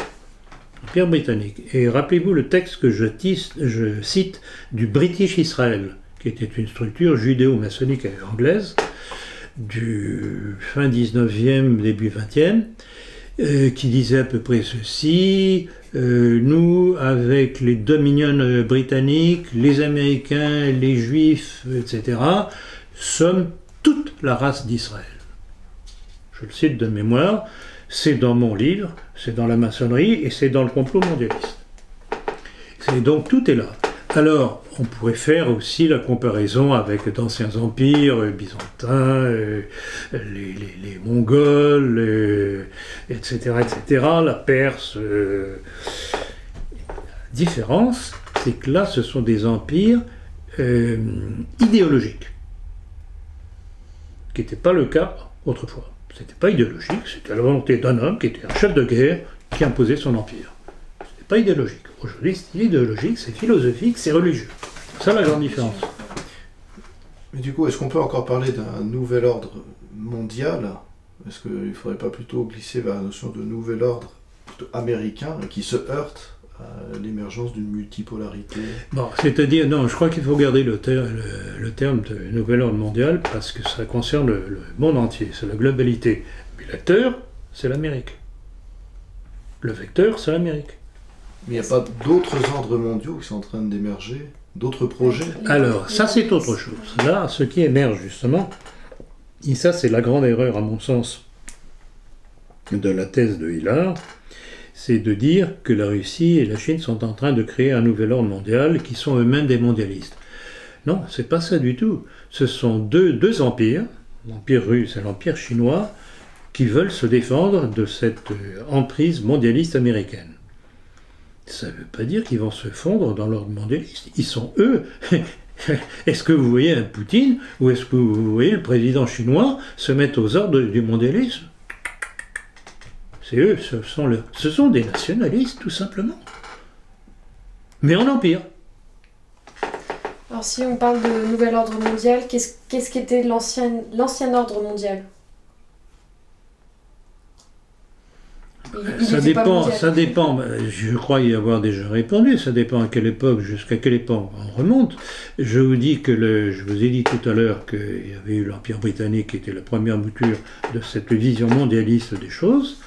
Speaker 2: L'Empire britannique. Et rappelez-vous le texte que je cite du British Israel, qui était une structure judéo-maçonnique anglaise, du fin 19e, début 20e, qui disait à peu près ceci: nous, avec les dominions britanniques, les Américains, les Juifs, etc., sommes toute la race d'Israël. Je le cite de mémoire, c'est dans mon livre, c'est dans la maçonnerie et c'est dans le complot mondialiste. Donc tout est là. Alors, on pourrait faire aussi la comparaison avec d'anciens empires, byzantins, les Mongols, etc., etc., la Perse. La différence, c'est que là, ce sont des empires idéologiques, qui n'était pas le cas autrefois. C'était pas idéologique, c'était la volonté d'un homme qui était un chef de guerre qui imposait son empire. C'était pas idéologique. Aujourd'hui, c'est idéologique, c'est philosophique, c'est religieux. C'est ça la grande différence.
Speaker 3: Mais du coup, est-ce qu'on peut encore parler d'un nouvel ordre mondial? Est-ce qu'il ne faudrait pas plutôt glisser vers la notion de nouvel ordre plutôt américain qui se heurte à l'émergence d'une multipolarité?
Speaker 2: Bon, c'est-à-dire, non, je crois qu'il faut garder le terme de nouvel ordre mondial parce que ça concerne le monde entier, c'est la globalité. Mais l'acteur, c'est l'Amérique. Le vecteur, c'est l'Amérique.
Speaker 3: Mais il n'y a pas d'autres ordres mondiaux qui sont en train d'émerger? D'autres projets?
Speaker 2: Alors, ça c'est autre chose. Là, ce qui émerge justement, et ça c'est la grande erreur à mon sens de la thèse de Hillard, c'est de dire que la Russie et la Chine sont en train de créer un nouvel ordre mondial qui sont eux-mêmes des mondialistes. Non, c'est pas ça du tout. Ce sont deux empires, l'empire russe et l'empire chinois, qui veulent se défendre de cette emprise mondialiste américaine. Ça ne veut pas dire qu'ils vont se fondre dans l'ordre mondialiste. Ils sont eux. Est-ce que vous voyez un Poutine ou est-ce que vous voyez le président chinois se mettre aux ordres du mondialisme? C'est eux, ce sont des nationalistes tout simplement. Mais en empire.
Speaker 1: Alors si on parle de nouvel ordre mondial, qu'est-ce qu'était l'ancien ordre mondial?
Speaker 2: Ça dépend. Je crois y avoir déjà répondu. Ça dépend à quelle époque, jusqu'à quelle époque on remonte. Je vous dis je vous ai dit tout à l'heure qu'il y avait eu l'Empire britannique qui était la première mouture de cette vision mondialiste des choses,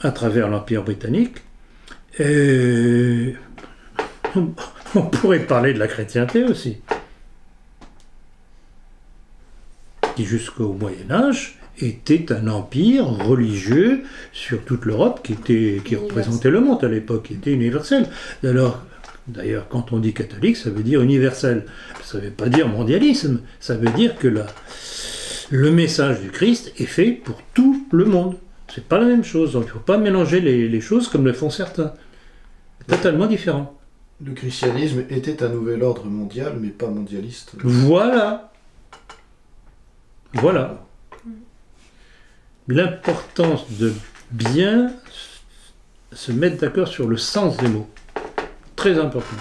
Speaker 2: à travers l'Empire britannique. On pourrait parler de la chrétienté aussi, qui jusqu'au Moyen-Âge était un empire religieux sur toute l'Europe qui représentait le monde à l'époque, qui était universel. D'ailleurs, quand on dit catholique, ça veut dire universel. Ça ne veut pas dire mondialisme, ça veut dire que le message du Christ est fait pour tout le monde. C'est pas la même chose, donc il ne faut pas mélanger les choses comme le font certains. C'est totalement différent.
Speaker 3: Le christianisme était un nouvel ordre mondial, mais pas mondialiste.
Speaker 2: Voilà. L'importance de bien se mettre d'accord sur le sens des mots. Très important.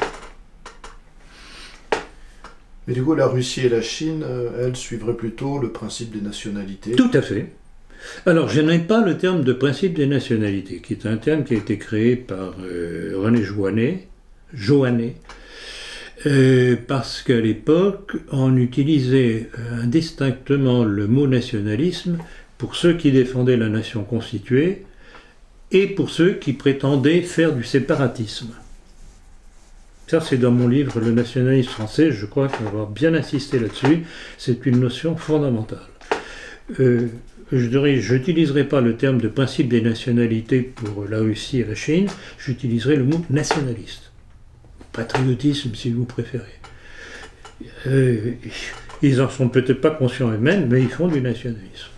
Speaker 3: Mais du coup, la Russie et la Chine, elles suivraient plutôt le principe des nationalités.
Speaker 2: Tout à fait. Alors, je n'aime pas le terme de principe des nationalités, qui est un terme qui a été créé par René Joannet, parce qu'à l'époque, on utilisait indistinctement le mot nationalisme pour ceux qui défendaient la nation constituée et pour ceux qui prétendaient faire du séparatisme. Ça, c'est dans mon livre « Le nationalisme français », je crois qu'on va bien insister là-dessus, c'est une notion fondamentale. Je n'utiliserai pas le terme de principe des nationalités pour la Russie et la Chine, j'utiliserai le mot nationaliste. Patriotisme, si vous préférez. Ils en sont peut-être pas conscients eux-mêmes, mais ils font du nationalisme.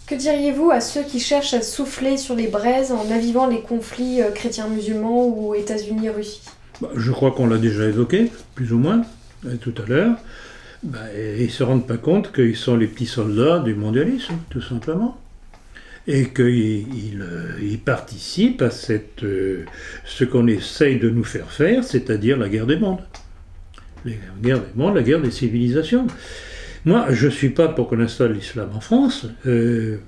Speaker 1: Que diriez-vous à ceux qui cherchent à souffler sur les braises en avivant les conflits chrétiens-musulmans ou États-Unis-Russie?
Speaker 2: Je crois qu'on l'a déjà évoqué, plus ou moins. tout à l'heure, ils ne se rendent pas compte qu'ils sont les petits soldats du mondialisme, tout simplement. Et qu'ils participent à ce qu'on essaye de nous faire, c'est-à-dire la guerre des mondes. La guerre des mondes, la guerre des civilisations. Moi, je ne suis pas pour qu'on installe l'islam en France, mais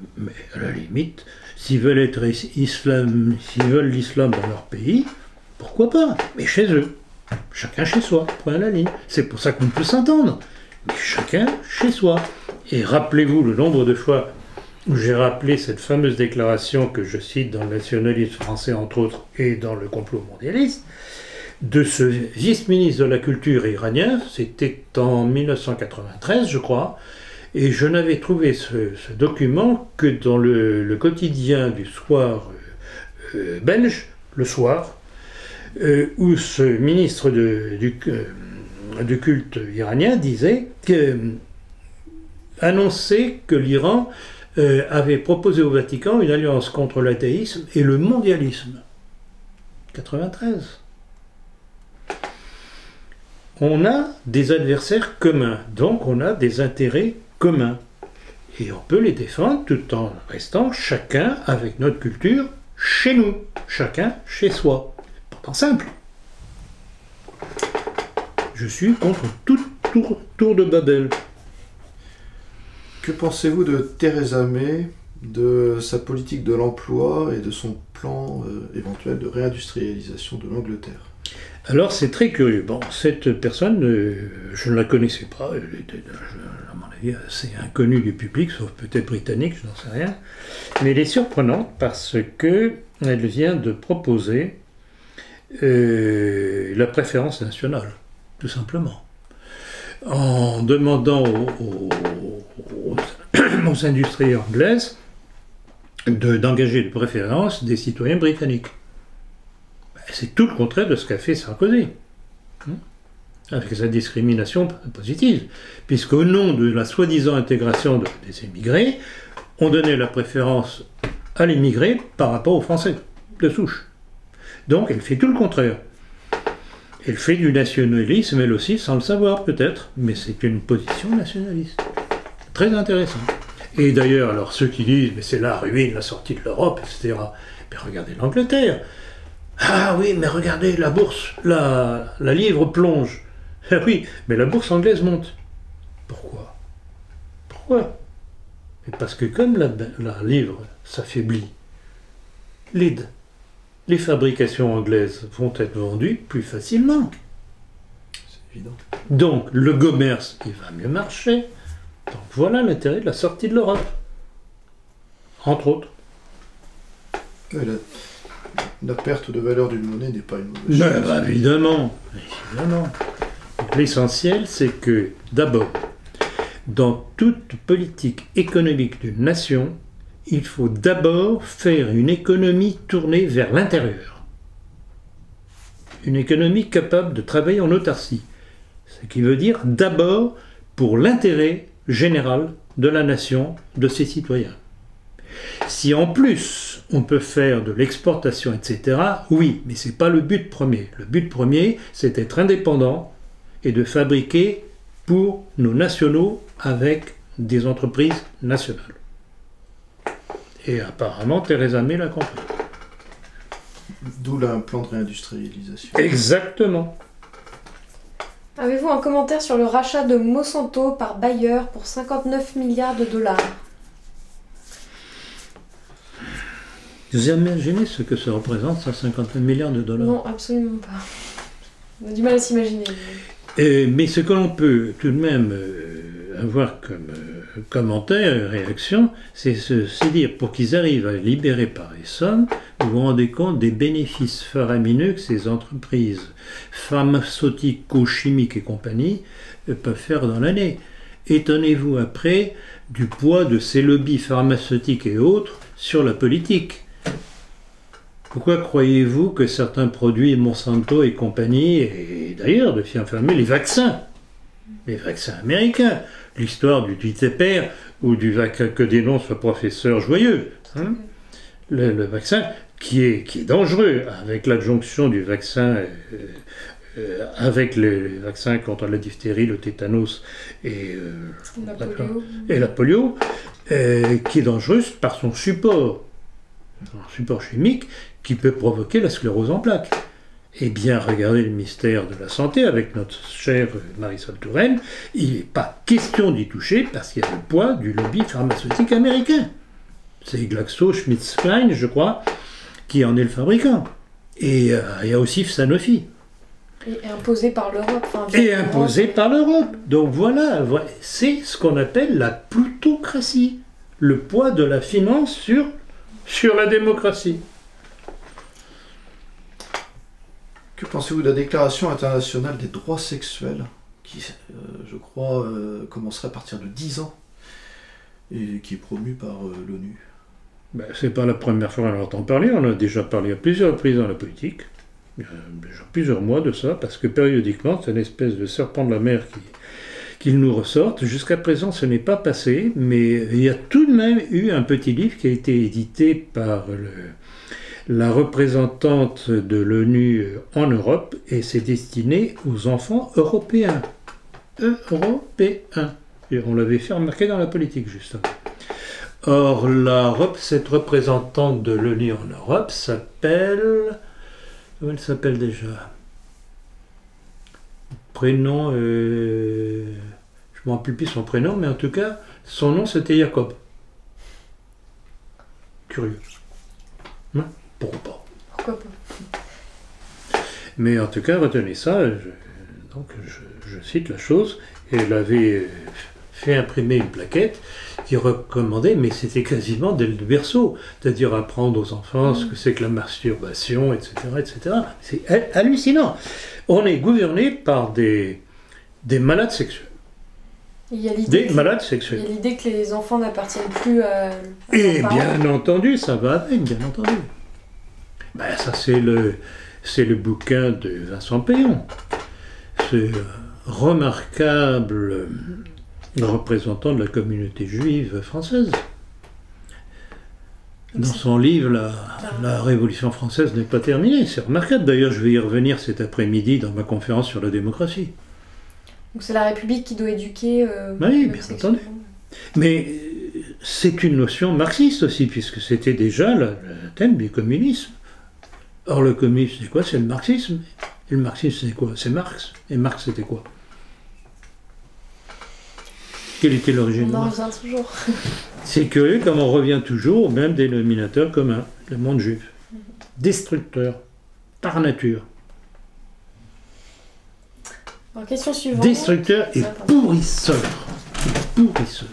Speaker 2: à la limite, s'ils veulent l'islam dans leur pays, pourquoi pas? Mais chez eux. Chacun chez soi, point à la ligne. C'est pour ça qu'on peut s'entendre. Mais chacun chez soi. Et rappelez-vous le nombre de fois où j'ai rappelé cette fameuse déclaration que je cite dans le nationalisme français, entre autres, et dans le complot mondialiste, de ce vice-ministre de la culture iranien, c'était en 1993, je crois, et je n'avais trouvé ce document que dans le quotidien du soir belge, le soir, où ce ministre du culte iranien annonçait que l'Iran avait proposé au Vatican une alliance contre l'athéisme et le mondialisme. 93. On a des adversaires communs, donc on a des intérêts communs. Et on peut les défendre tout en restant chacun avec notre culture chez nous, chacun chez soi. Pourtant simple. Je suis contre toute tour de Babel.
Speaker 3: Que pensez-vous de Theresa May, de sa politique de l'emploi et de son plan éventuel de réindustrialisation de l'Angleterre?
Speaker 2: Alors c'est très curieux. Bon, cette personne, je ne la connaissais pas, elle était, à mon avis, assez inconnue du public, sauf peut-être britannique, je n'en sais rien. Mais elle est surprenante parce qu'elle vient de proposer la préférence nationale, tout simplement. En demandant aux industries anglaises d'engager de préférence des citoyens britanniques. C'est tout le contraire de ce qu'a fait Sarkozy, avec sa discrimination positive, puisqu'au nom de la soi-disant intégration des immigrés, on donnait la préférence à l'immigré par rapport aux Français de souche. Donc elle fait tout le contraire. Elle fait du nationalisme, elle aussi, sans le savoir peut-être, mais c'est une position nationaliste. Très intéressant. Et d'ailleurs, alors ceux qui disent, mais c'est la ruine, la sortie de l'Europe, etc., mais regardez l'Angleterre. Ah oui, mais regardez, la bourse, la livre plonge. Ah oui, mais la bourse anglaise monte. Pourquoi? Et parce que comme la livre s'affaiblit, les fabrications anglaises vont être vendues plus facilement.
Speaker 3: C'est évident.
Speaker 2: Donc le commerce, il va mieux marcher. Donc voilà l'intérêt de la sortie de l'Europe. Entre autres.
Speaker 3: Ouais, la perte de valeur d'une monnaie n'est pas une mauvaise chose.
Speaker 2: Bah, évidemment. Donc, l'essentiel, c'est que, d'abord, dans toute politique économique d'une nation, il faut d'abord faire une économie tournée vers l'intérieur. Une économie capable de travailler en autarcie. Ce qui veut dire d'abord pour l'intérêt général de la nation, de ses citoyens. Si en plus on peut faire de l'exportation, etc., oui, mais ce n'est pas le but premier. Le but premier, c'est d'être indépendant et de fabriquer pour nos nationaux avec des entreprises nationales. Et apparemment, Theresa May l'a compris.
Speaker 3: D'où un plan de réindustrialisation.
Speaker 2: Exactement.
Speaker 1: Avez-vous un commentaire sur le rachat de Monsanto par Bayer pour 59 milliards de dollars?
Speaker 2: Vous imaginez ce que ça représente, 159 milliards de dollars?
Speaker 1: Non, absolument pas. On a du mal à s'imaginer.
Speaker 2: Mais ce que l'on peut tout de même avoir comme commentaire, réaction, c'est dire, pour qu'ils arrivent à libérer pareille somme, vous vous rendez compte des bénéfices faramineux que ces entreprises pharmaceutico-chimiques et compagnie peuvent faire dans l'année. Étonnez-vous après du poids de ces lobbies pharmaceutiques et autres sur la politique. Pourquoi croyez-vous que certains produits Monsanto et compagnie, et d'ailleurs de firmes fameuses, les vaccins américains, l'histoire du Twitter ou du vaccin que dénonce le professeur Joyeux, le vaccin qui est dangereux avec l'adjonction du vaccin avec les vaccins contre la diphtérie, le tétanos et la polio, qui est dangereuse par son support, un support chimique qui peut provoquer la sclérose en plaques. Eh bien, regardez le mystère de la santé avec notre chère Marisol Touraine, il n'est pas question d'y toucher parce qu'il y a le poids du lobby pharmaceutique américain. C'est GlaxoSmithKline, je crois, qui en est le fabricant. Et il y a aussi Sanofi.
Speaker 1: Et imposé par l'Europe.
Speaker 2: Et imposé par l'Europe. Donc voilà, c'est ce qu'on appelle la plutocratie. Le poids de la finance sur la démocratie.
Speaker 3: Que pensez-vous de la Déclaration internationale des droits sexuels, qui, je crois, commencerait à partir de 10 ans, et qui est promue par l'ONU?
Speaker 2: Ben, c'est pas la première fois qu'on en entend parler, on en a déjà parlé à plusieurs reprises dans la politique, il y a déjà plusieurs mois de ça, parce que périodiquement, c'est une espèce de serpent de la mer qui nous ressortent. Jusqu'à présent, ce n'est pas passé, mais il y a tout de même eu un petit livre qui a été édité par la représentante de l'ONU en Europe, et c'est destiné aux enfants européens. Européens. Et on l'avait fait remarquer dans la politique, justement. Or, cette représentante de l'ONU en Europe s'appelle... Comment elle s'appelle déjà? Prénom... je ne me rappelle plus son prénom, mais en tout cas, son nom c'était Jacob. Curieux. Hein? Pourquoi pas?
Speaker 1: Pourquoi pas?
Speaker 2: Mais en tout cas, retenez ça, je cite la chose, et elle avait fait imprimer une plaquette qui recommandait, mais c'était quasiment dès le berceau, c'est-à-dire apprendre aux enfants ce que c'est que la masturbation, etc., etc. C'est hallucinant. On est gouverné par des malades sexuels.
Speaker 1: Il y a
Speaker 2: malades sexuels.
Speaker 1: Il y a l'idée que les enfants n'appartiennent plus à
Speaker 2: Et
Speaker 1: leurs parents.
Speaker 2: bien entendu, ça va avec, bien entendu. Ben, ça, c'est le bouquin de Vincent Payon. Ce remarquable représentant de la communauté juive française. Dans son livre, la Révolution française n'est pas terminée. C'est remarquable. D'ailleurs, je vais y revenir cet après-midi dans ma conférence sur la démocratie.
Speaker 1: Donc c'est la République qui doit éduquer...
Speaker 2: oui, bien entendu. Mais c'est une notion marxiste aussi, puisque c'était déjà le thème du communisme. Or, le communisme, c'est quoi? C'est le marxisme. Et le marxisme, c'est quoi? C'est Marx. Et Marx, c'était quoi? Quelle était l'origine de Marx?
Speaker 1: On en revient toujours.
Speaker 2: C'est curieux comme on revient toujours au même dénominateur commun, le monde juif. Destructeur, par nature.
Speaker 1: Alors, question suivante.
Speaker 2: Destructeur et pourrisseur. Pourrisseur.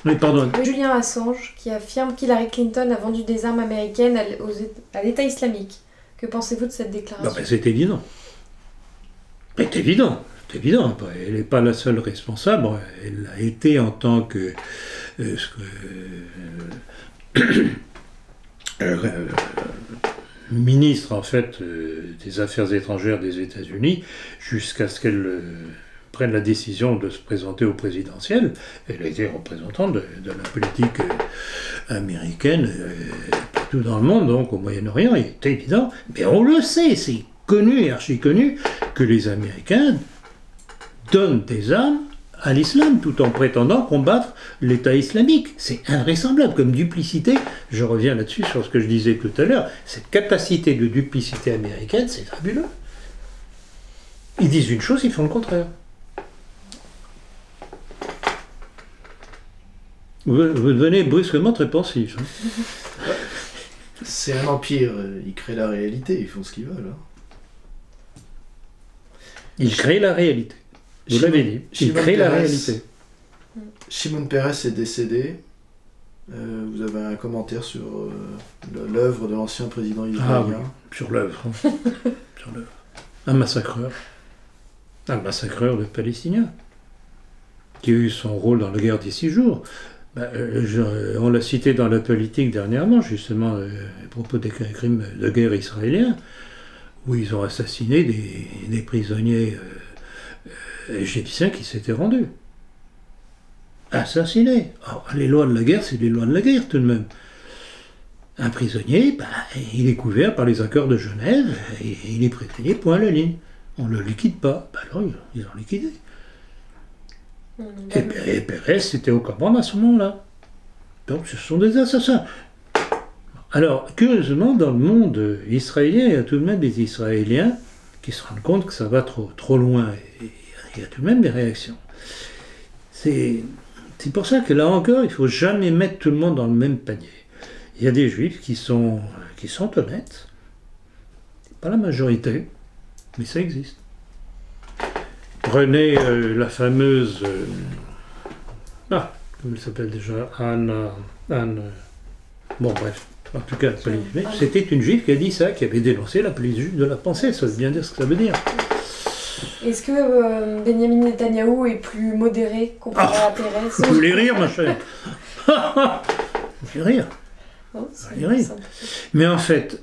Speaker 2: Oui, pardon.
Speaker 1: Julian Assange, qui affirme qu'Hillary Clinton a vendu des armes américaines à l'État islamique. Que pensez-vous de cette déclaration?
Speaker 2: Ben, c'est évident. C'est évident. C'est évident. Elle n'est pas la seule responsable. Elle a été en tant que... ministre, en fait, des Affaires étrangères des États-Unis, jusqu'à ce qu'elle prenne la décision de se présenter au présidentiel. Elle a été représentante de la politique américaine partout dans le monde, donc au Moyen-Orient, il est évident. Mais on le sait, c'est connu et archi-connu que les Américains donnent des armes à l'islam, tout en prétendant combattre l'État islamique. C'est invraisemblable comme duplicité. Je reviens là-dessus sur ce que je disais tout à l'heure. Cette capacité de duplicité américaine, c'est fabuleux. Ils disent une chose, ils font le contraire. Vous devenez brusquement très pensif. Hein.
Speaker 3: C'est un empire, ils créent la réalité, ils font ce qu'ils veulent. Hein.
Speaker 2: Ils créent la réalité. Vous l'avez dit, ils créent la réalité.
Speaker 3: Shimon Peres est décédé. Vous avez un commentaire sur l'œuvre de l'ancien président israélien?
Speaker 2: Ah oui, sur l'œuvre. Sur l'œuvre. Un massacreur. Un massacreur de Palestiniens. Qui a eu son rôle dans la guerre des 6 jours. On l'a cité dans la politique dernièrement, justement, à propos des crimes de guerre israéliens, où ils ont assassiné des prisonniers égyptiens qui s'étaient rendus. Assassinés. Alors, les lois de la guerre, c'est les lois de la guerre tout de même. Un prisonnier, ben, il est couvert par les accords de Genève, et il est prisonnier, point à la ligne. On ne le liquide pas. Ben alors, ils l'ont liquidé. Et Pérez était aux commandes à ce moment-là. Donc ce sont des assassins. Alors, curieusement, dans le monde israélien, il y a tout de même des Israéliens qui se rendent compte que ça va trop loin. Et il y a tout de même des réactions. C'est pour ça que là encore, il ne faut jamais mettre tout le monde dans le même panier. Il y a des juifs qui sont honnêtes. Pas la majorité, mais ça existe. Prenez la fameuse... comment elle s'appelle déjà Anne... bon, bref. En tout cas, c'était une juive qui a dit ça, qui avait dénoncé la police juive de la pensée. Ça veut bien dire ce que ça veut dire.
Speaker 1: Est-ce que Benjamin Netanyahou est plus modéré comparé à Pérez?
Speaker 2: Vous voulez rire, ma chère? Vous voulez rire?
Speaker 1: Oh,
Speaker 2: Mais en fait,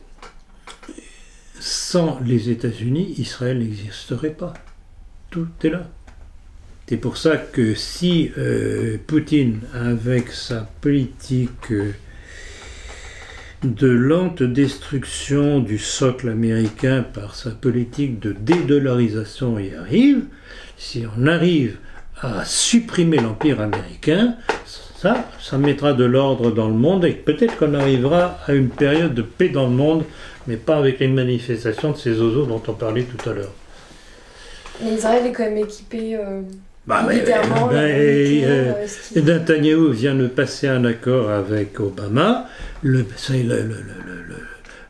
Speaker 2: sans les États-Unis, Israël n'existerait pas. Tout est là. C'est pour ça que si Poutine, avec sa politique de lente destruction du socle américain par sa politique de dédollarisation y arrive, si on arrive à supprimer l'empire américain, ça mettra de l'ordre dans le monde et peut-être qu'on arrivera à une période de paix dans le monde, mais pas avec les manifestations de ces oiseaux dont on parlait tout à l'heure.
Speaker 1: Mais Israël est quand même équipé militairement.
Speaker 2: Netanyahou vient de passer un accord avec Obama,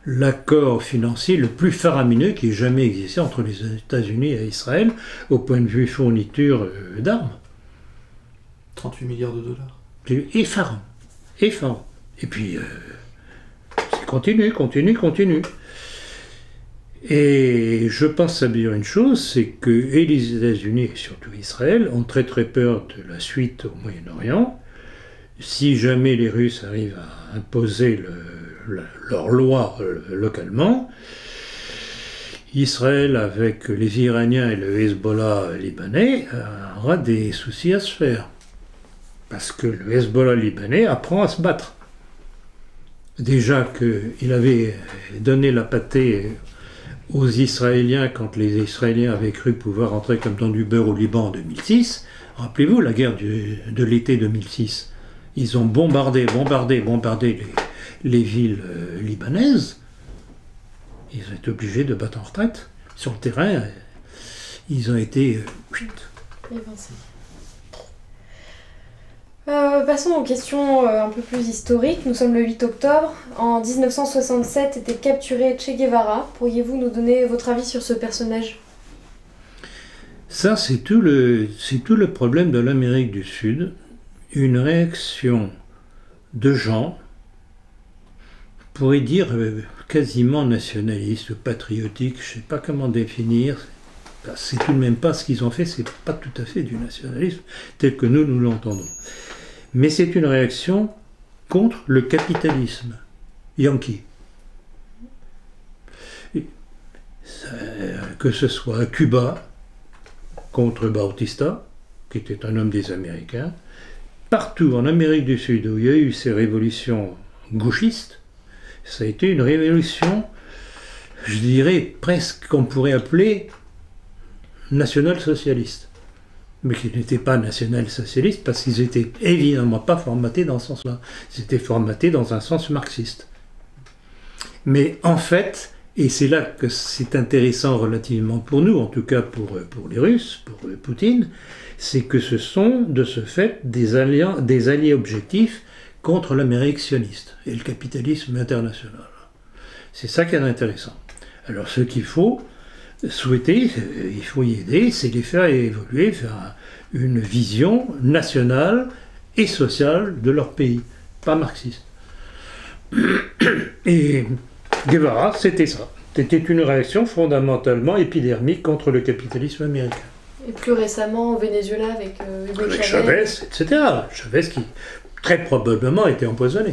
Speaker 2: l'accord financier le plus faramineux qui ait jamais existé entre les États-Unis et Israël au point de vue fourniture d'armes.
Speaker 3: 38 milliards de dollars.
Speaker 2: Effarant. Et puis, c'est continue. Et je pense à dire une chose, c'est que et les États-Unis, et surtout Israël, ont très peur de la suite au Moyen-Orient. Si jamais les Russes arrivent à imposer leurs lois localement, Israël, avec les Iraniens et le Hezbollah libanais, aura des soucis à se faire. Parce que le Hezbollah libanais apprend à se battre. Déjà qu'il avait donné la pâtée aux Israéliens quand les Israéliens avaient cru pouvoir entrer comme dans du beurre au Liban en 2006. Rappelez-vous la guerre de l'été 2006. Ils ont bombardé les villes libanaises. Ils ont été obligés de battre en retraite. Sur le terrain, ils ont été...
Speaker 1: Passons aux questions un peu plus historiques. Nous sommes le 8 octobre. En 1967 était capturé Che Guevara. Pourriez-vous nous donner votre avis sur ce personnage?
Speaker 2: Ça, c'est tout le problème de l'Amérique du Sud. Une réaction de gens, on pourrait dire quasiment nationaliste ou patriotique, je ne sais pas comment définir. C'est tout de même pas ce qu'ils ont fait, c'est pas tout à fait du nationalisme tel que nous l'entendons. Mais c'est une réaction contre le capitalisme yankee. Que ce soit à Cuba, contre Bautista, qui était un homme des Américains, partout en Amérique du Sud où il y a eu ces révolutions gauchistes, ça a été une révolution, je dirais presque qu'on pourrait appeler national-socialiste. Mais qui n'étaient pas national-socialistes parce qu'ils n'étaient évidemment pas formatés dans ce sens-là. Ils étaient formatés dans un sens marxiste. Mais en fait, et c'est là que c'est intéressant relativement pour nous, en tout cas pour les Russes, pour Poutine, c'est que ce sont de ce fait des alliés objectifs contre l'Amérique sioniste et le capitalisme international. C'est ça qui est intéressant. Alors ce qu'il faut souhaiter, il faut y aider, c'est les faire évoluer vers une vision nationale et sociale de leur pays, pas marxiste. Et Guevara, c'était ça. C'était une réaction fondamentalement épidermique contre le capitalisme américain.
Speaker 1: Et plus récemment au Venezuela avec Hugo
Speaker 2: Chavez, etc. Chavez qui très probablement était empoisonné.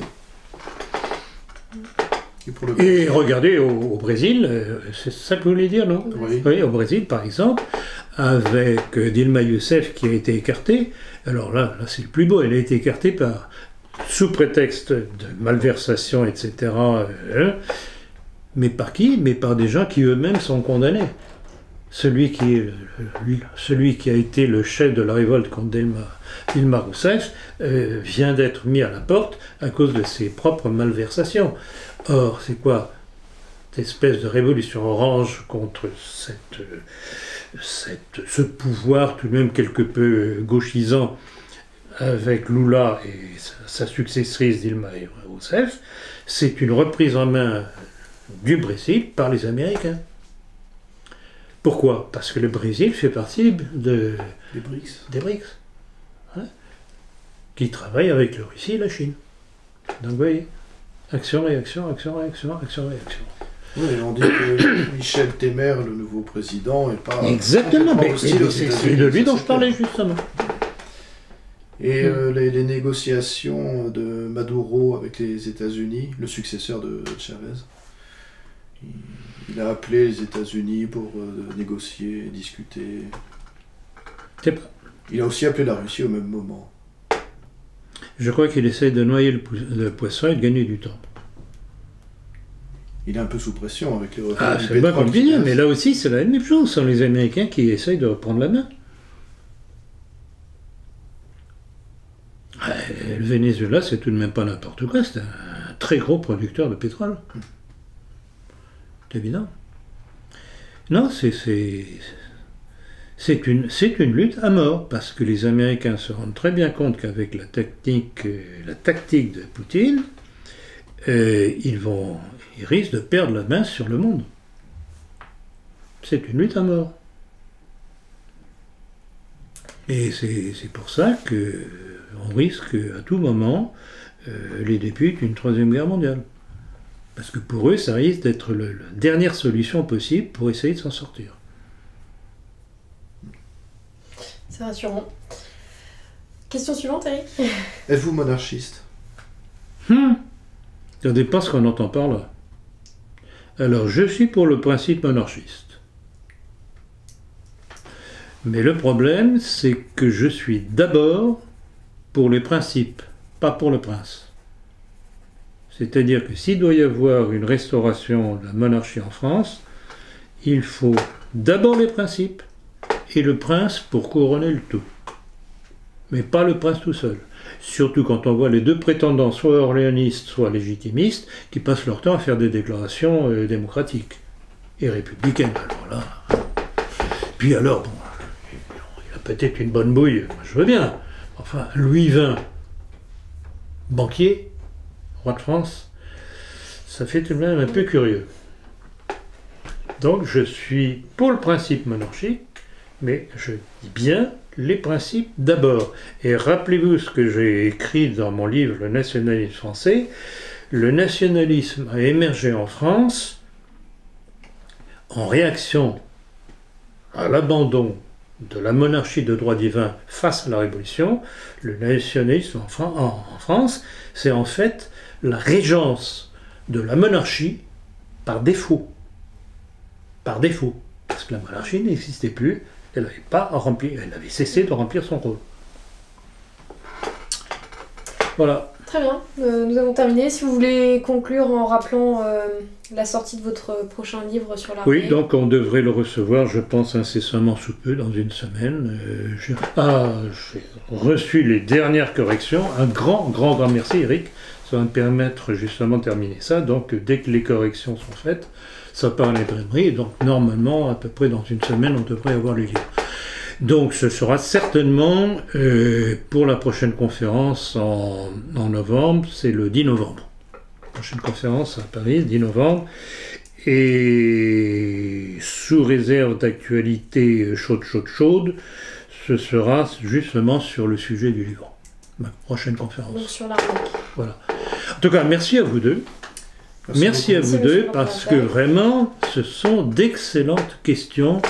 Speaker 2: Et regardez au Brésil, c'est ça que vous voulez dire, non? Oui, au Brésil, par exemple, avec Dilma Rousseff qui a été écartée. Alors là c'est le plus beau, elle a été écartée par sous prétexte de malversation, etc. Mais par qui? Mais par des gens qui eux-mêmes sont condamnés. Celui qui a été le chef de la révolte contre Dilma Rousseff vient d'être mis à la porte à cause de ses propres malversations. Or, c'est quoi cette espèce de révolution orange contre ce pouvoir tout de même quelque peu gauchisant avec Lula et sa successrice Dilma Rousseff? C'est une reprise en main du Brésil par les Américains. Pourquoi? Parce que le Brésil fait partie des BRICS, hein, qui travaillent avec la Russie et la Chine. Donc vous voyez, action, réaction, action, réaction, action, réaction.
Speaker 3: Oui, on dit que Michel Temer, le nouveau président, n'est pas...
Speaker 2: Exactement, mais c'est de lui dont je parlais justement.
Speaker 3: Et les négociations de Maduro avec les États-Unis, le successeur de Chavez, il a appelé les États-Unis pour négocier, discuter. Il a aussi appelé la Russie au même moment.
Speaker 2: Je crois qu'il essaie de noyer le poisson et de gagner du temps.
Speaker 3: Il est un peu sous pression avec les revenus du
Speaker 2: c'est pas
Speaker 3: pétrole.
Speaker 2: compliqué, mais là aussi c'est la même chose. Ce sont les Américains qui essayent de reprendre la main. Le Venezuela, c'est tout de même pas n'importe quoi. C'est un très gros producteur de pétrole. C'est évident. Non, c'est une lutte à mort, parce que les Américains se rendent très bien compte qu'avec la tactique de Poutine, ils risquent de perdre la main sur le monde. C'est une lutte à mort. Et c'est pour ça qu'on risque à tout moment les débuts d'une troisième guerre mondiale. Parce que pour eux, ça risque d'être la dernière solution possible pour essayer de s'en sortir.
Speaker 1: C'est rassurant. Question suivante, Eric.
Speaker 3: Êtes-vous monarchiste?
Speaker 2: Ça dépend ce qu'on entend par là. Alors, je suis pour le principe monarchiste. Mais le problème, c'est que je suis d'abord pour les principes, pas pour le prince. C'est-à-dire que s'il doit y avoir une restauration de la monarchie en France, il faut d'abord les principes et le prince pour couronner le tout. Mais pas le prince tout seul. Surtout quand on voit les deux prétendants, soit orléanistes, soit légitimistes, qui passent leur temps à faire des déclarations démocratiques et républicaines. Alors là... Puis alors, bon, il a peut-être une bonne bouille, moi je veux bien. Enfin, Louis XX, banquier, roi de France, ça fait tout de même un peu curieux. Donc je suis pour le principe monarchique, mais je dis bien les principes d'abord. Et rappelez-vous ce que j'ai écrit dans mon livre Le nationalisme français. Le nationalisme a émergé en France en réaction à l'abandon de la monarchie de droit divin face à la Révolution. Le nationalisme en France, c'est en fait la régence de la monarchie par défaut. Par défaut. Parce que la monarchie n'existait plus, elle avait cessé de remplir son rôle. Voilà.
Speaker 1: Très bien, nous avons terminé. Si vous voulez conclure en rappelant la sortie de votre prochain livre sur l'armée.
Speaker 2: Oui, donc on devrait le recevoir, je pense, incessamment sous peu, dans une semaine. J'ai reçu les dernières corrections. Un grand merci, Eric. Ça va me permettre justement de terminer ça. Donc, dès que les corrections sont faites, ça part à l'imprimerie. Et donc, normalement, à peu près dans une semaine, on devrait avoir le livre. Donc, ce sera certainement pour la prochaine conférence en novembre. C'est le 10 novembre. Prochaine conférence à Paris, 10 novembre. Et sous réserve d'actualité chaude, ce sera justement sur le sujet du livre. Ma prochaine conférence.
Speaker 1: Donc sur l'armée.
Speaker 2: Voilà. En tout cas, merci à vous deux. Merci à vous deux, parce que vraiment, ce sont d'excellentes questions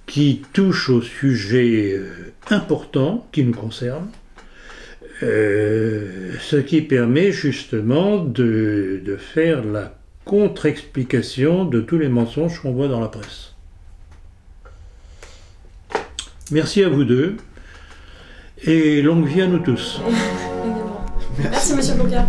Speaker 2: qui touchent au sujet important qui nous concerne, ce qui permet justement de faire la contre-explication de tous les mensonges qu'on voit dans la presse. Merci à vous deux, et longue vie à nous tous.
Speaker 1: Merci, monsieur Blanca.